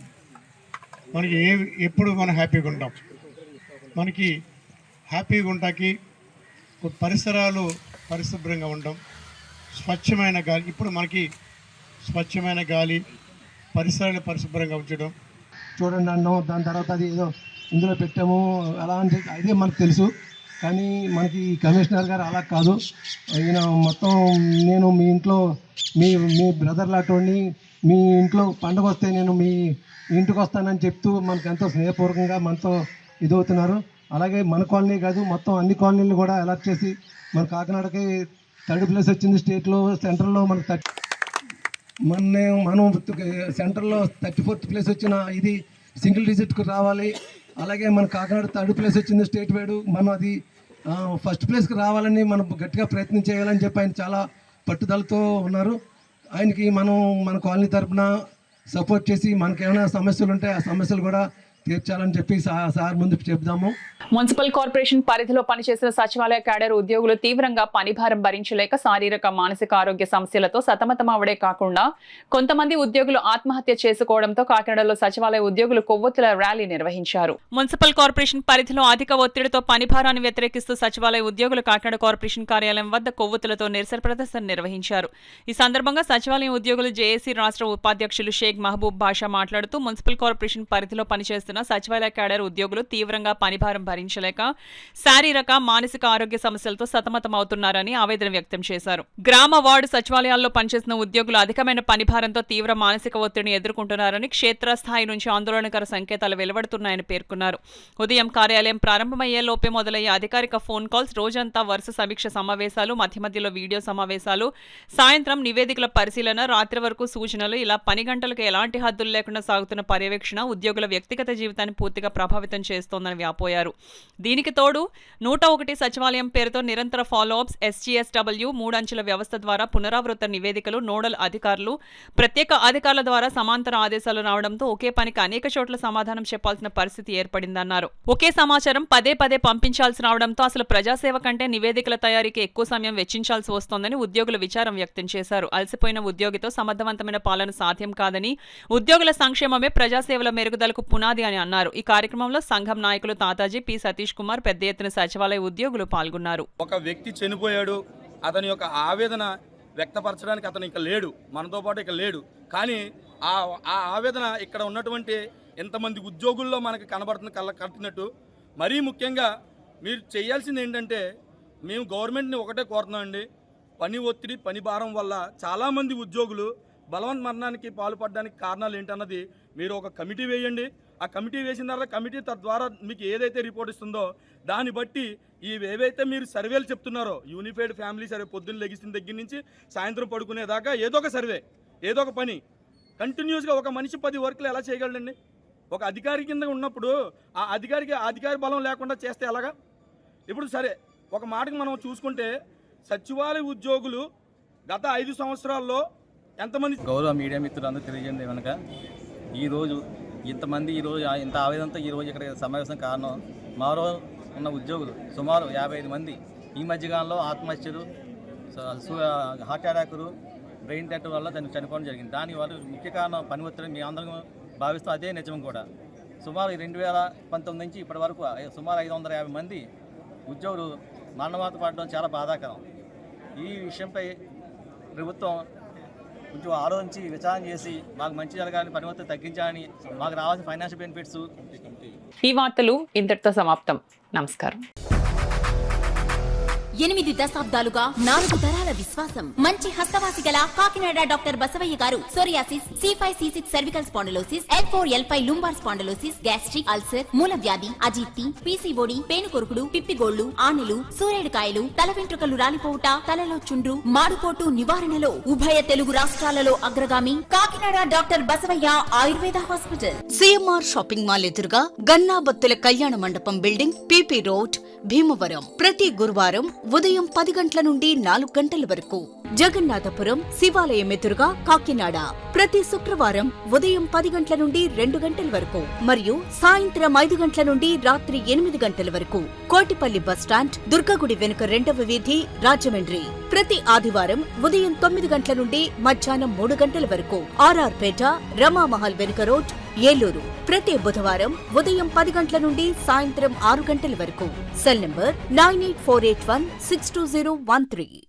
మనకి ఎప్పుడు మనం హ్యాపీగా ఉంటాం. మనకి హ్యాపీగా ఉంటాకి పరిసరాలు పరిశుభ్రంగా ఉండడం, స్వచ్ఛమైన గాలి. ఇప్పుడు మనకి స్వచ్ఛమైన గాలి, పరిసరాలు పరిశుభ్రంగా ఉంచడం.
చూడండి అన్నాం, దాని తర్వాత అది ఏదో ఇందులో పెట్టాము అలా అంటే అదే మనకు తెలుసు. కానీ మనకి కమిషనర్ గారు అలా కాదు. ఈయన మొత్తం నేను మీ ఇంట్లో మీ బ్రదర్ లాంటి మీ ఇంట్లో పండుగ వస్తే నేను మీ ఇంటికి వస్తానని చెప్తూ మనకు ఎంతో స్నేహపూర్వకంగా మనతో ఇదవుతున్నారు. అలాగే మన కాలనీ కాదు, మొత్తం అన్ని కాలనీలు కూడా అలర్ట్ చేసి మన కాకినాడకి 3rd ప్లేస్ వచ్చింది స్టేట్లో. సెంట్రల్లో మనకు మనం సెంటర్లో 34th ప్లేస్ వచ్చిన ఇది సింగిల్ డిజిట్కు రావాలి. అలాగే మన కాకినాడ 3rd ప్లేస్ వచ్చింది స్టేట్ వైడ్. మనం అది ఫస్ట్ ప్లేస్కి రావాలని మనం గట్టిగా ప్రయత్నం చేయాలని చెప్పి ఆయన చాలా పట్టుదలతో ఉన్నారు. ఆయనకి మనం మన కాలనీ తరఫున సపోర్ట్ చేసి మనకేమైనా సమస్యలు ఉంటే ఆ సమస్యలు కూడా తీర్చాలని చెప్పి సార్ ముందు చెప్దాము.
మున్సిపల్ కార్పొరేషన్ పరిధిలో పనిచేసిన సచివాలయ క్యాడర్ ఉద్యోగులు తీవ్రంగా పనిభారం భరించలేక శారీరక మానసిక ఆరోగ్య సమస్యలతో సతమతమవడే కాకుండా కొంతమంది ఉద్యోగులు ఆత్మహత్య చేసుకోవడంతో కాకినాడలో సచివాలయ ఉద్యోగులు కొవ్వొత్తుల ర్యాలీ నిర్వహించారు. మున్సిపల్ కార్పొరేషన్ పరిధిలో అధిక ఒత్తిడితో పనిభారాన్ని వ్యతిరేకిస్తూ సచివాలయ ఉద్యోగులు కాకినాడ కార్పొరేషన్ కార్యాలయం వద్ద కొవ్వొత్తులతో నిరసన ప్రదర్శన నిర్వహించారు. ఈ సందర్భంగా సచివాలయం ఉద్యోగులు జేఏసీ రాష్ట్ర ఉపాధ్యక్షులు షేక్ మహబూబ్ బాషా మాట్లాడుతూ మున్సిపల్ కార్పొరేషన్ పరిధిలో పనిచేస్తున్న సచివాలయ క్యాడర్ ఉద్యోగులు తీవ్రంగా పనిభారం భరించలేక శారీరక మానసిక ఆరోగ్య సమస్యలతో సతమతమవుతున్నారని ఆవేదన వ్యక్తం చేశారు. గ్రామ వార్డు సచివాలయాల్లో పనిచేసిన ఉద్యోగులు అధికమైన పనిభారంతో తీవ్ర మానసిక ఒత్తిడిని ఎదుర్కొంటున్నారని, క్షేత్రస్థాయి నుంచి ఆందోళనకర సంకేతాలు వెలువడుతున్నాయని పేర్కొన్నారు. ఉదయం కార్యాలయం ప్రారంభమయ్యే లోపే మొదలయ్యే అధికారిక ఫోన్ కాల్స్, రోజంతా వరుస సమీక్ష సమావేశాలు, మధ్య మధ్యలో వీడియో సమావేశాలు, సాయంత్రం నివేదికల పరిశీలన, రాత్రి వరకు సూచనలు, ఇలా పని గంటలకు ఎలాంటి హద్దులు లేకుండా సాగుతున్న పర్యవేక్షణ ఉద్యోగుల వ్యక్తిగత జీవితాన్ని పూర్తిగా ప్రభావితం చేస్తోందని వ్యాపోయారు. దీనికి తోడు 101 సచివాలయం పేరుతో నిరంతర ఫాలోఅప్స్, SGSW 3 అంచెల వ్యవస్థ ద్వారా పునరావృత నివేదికలు, నోడల్ అధికారులు, ప్రత్యేక అధికారుల ద్వారా సమాంతర ఆదేశాలు రావడంతో ఒకే పనికి అనేక చోట్ల సమాధానం చెప్పాల్సిన పరిస్థితి ఏర్పడిందన్నారు. ఒకే సమాచారం పదే పదే పంపించాల్సి రావడంతో అసలు ప్రజాసేవ కంటే నివేదికల తయారీకి ఎక్కువ సమయం వెచ్చించాల్సి వస్తోందని ఉద్యోగులు విచారం వ్యక్తం చేశారు. అలసిపోయిన ఉద్యోగితో సమర్థవంతమైన పాలన సాధ్యం కాదని, ఉద్యోగుల సంక్షేమమే ప్రజాసేవల మెరుగుదలకు పునాది అని అన్నారు. ఈ కార్యక్రమంలో సంఘం నాయకులు తాతాజీ, పి సతీష్ కుమార్, పెద్ద ఎత్తున సచివాలయ ఉద్యోగులు పాల్గొన్నారు.
ఒక వ్యక్తి చనిపోయాడు, అతని యొక్క ఆవేదన వ్యక్తపరచడానికి అతను ఇక లేడు, మనతో పాటు ఇక లేడు. కానీ ఆ ఆవేదన ఇక్కడ ఉన్నటువంటి ఎంతమంది ఉద్యోగుల్లో మనకి కనబడుతుంది కట్టినట్టు. మరీ ముఖ్యంగా మీరు చేయాల్సింది ఏంటంటే, మేము గవర్నమెంట్ని ఒకటే కోరుతున్నామండి, పని ఒత్తిడి, పని భారం వల్ల చాలామంది ఉద్యోగులు బలవంత మరణానికి పాల్పడడానికి కారణాలు ఏంటన్నది మీరు ఒక కమిటీ వేయండి. ఆ కమిటీ వేసిన తర్వాత కమిటీ తద్వారా మీకు ఏదైతే రిపోర్ట్ ఇస్తుందో దాన్ని బట్టి ఏవైతే మీరు సర్వేలు చెప్తున్నారో, యూనిఫైడ్ ఫ్యామిలీ సర్వే, పొద్దున్న లెగిసిన దగ్గర నుంచి సాయంత్రం పడుకునేదాకా ఏదో ఒక సర్వే, ఏదో ఒక పని కంటిన్యూస్గా ఒక మనిషి 10 వర్కులు ఎలా చేయగలడండి? ఒక అధికారి కింద ఉన్నప్పుడు ఆ అధికారి బలం లేకుండా చేస్తే ఎలాగా? ఇప్పుడు సరే, ఒక మాటకి మనం చూసుకుంటే సచివాలయ ఉద్యోగులు గత 5 సంవత్సరాల్లో ఎంతమంది?
గౌరవ మీడియా మిత్రులందరూ తెలియజేయండి కనుక ఈరోజు ఇంతమంది ఇంత ఆవేదనతో ఈరోజు ఇక్కడ సమావేశం కారణం, మాలో ఉన్న ఉద్యోగులు సుమారు 55 మంది ఈ మధ్యకాలంలో ఆత్మహత్యలు, హార్ట్ అటాకులు, బ్రెయిన్ డెత్ వల్ల చనిపోవడం జరిగింది. దానివల్ల ముఖ్య కారణం పని ఒత్తిడి. మీ అందరం భావిస్తాం, అదే నిజం కూడా. సుమారు 2019 నుంచి ఇప్పటి వరకు సుమారు 550 మంది ఉద్యోగులు మరణవాత పడడం చాలా బాధాకరం. ఈ విషయంపై ప్రభుత్వం కొంచెం ఆలోచించి విచారణ చేసి మాకు మంచి జరగాలని, పని ఒత్తిడి తగ్గించాలని, మాకు రావాల్సిన ఫైనాన్షియల్ బెనిఫిట్స్.
ఈ వార్తలు ఇంతటితో సమాప్తం. నమస్కారం.
8 దశాబ్దాలుగా 4 తరాల విశ్వాసం. మంచి హస్తవాసి గల కాకినాడ డాక్టర్ బసవయ్య గారు psoriasis, C5, C6 cervical spondylosis, L4, L5 lumbar spondylosis, gastric ulcer, మూలవ్యాధి, అజీర్తి, PCOD, పేనుకొరుకుడు, పిప్పిగోళ్లు, ఆనెలు, సూరేడుకాయలు, తల వెంట్రుకలు రాలిపోవుట, తలలో చుండ్రు, మాడుపోటు నివారణలో ఉభయ తెలుగు రాష్ట్రాలలో అగ్రగామి Kakinada doctor Basavayya Ayurveda hospital.
CMR shopping mall ఎదురుగా గన్నాబత్తుల కళ్యాణ మండపం బిల్డింగ్, PP రోడ్, భీమవరం. ప్రతి గురువారం ఉదయం 10 గంటల నుండి 4 గంటల వరకు. జగన్నాథపురం శివాలయం ఎదురుగా కాకినాడ ప్రతి శుక్రవారం ఉదయం 10 గంటల నుండి 2 గంటల వరకు మరియు సాయంత్రం 5 గంటల నుండి రాత్రి 8 గంటల వరకు. కోటిపల్లి బస్టాండ్, దుర్గగుడి వెనుక 2వ వీధి, రాజమండ్రి ప్రతి ఆదివారం ఉదయం 9 గంటల నుండి మధ్యాహ్నం 3 గంటల వరకు. RR పేట, రమామహల్ వెనుక రోడ్, ఏలూరు ప్రతి బుధవారం ఉదయం 10 గంటల నుండి సాయంత్రం 6 గంటల వరకు. Cell number 9848162013.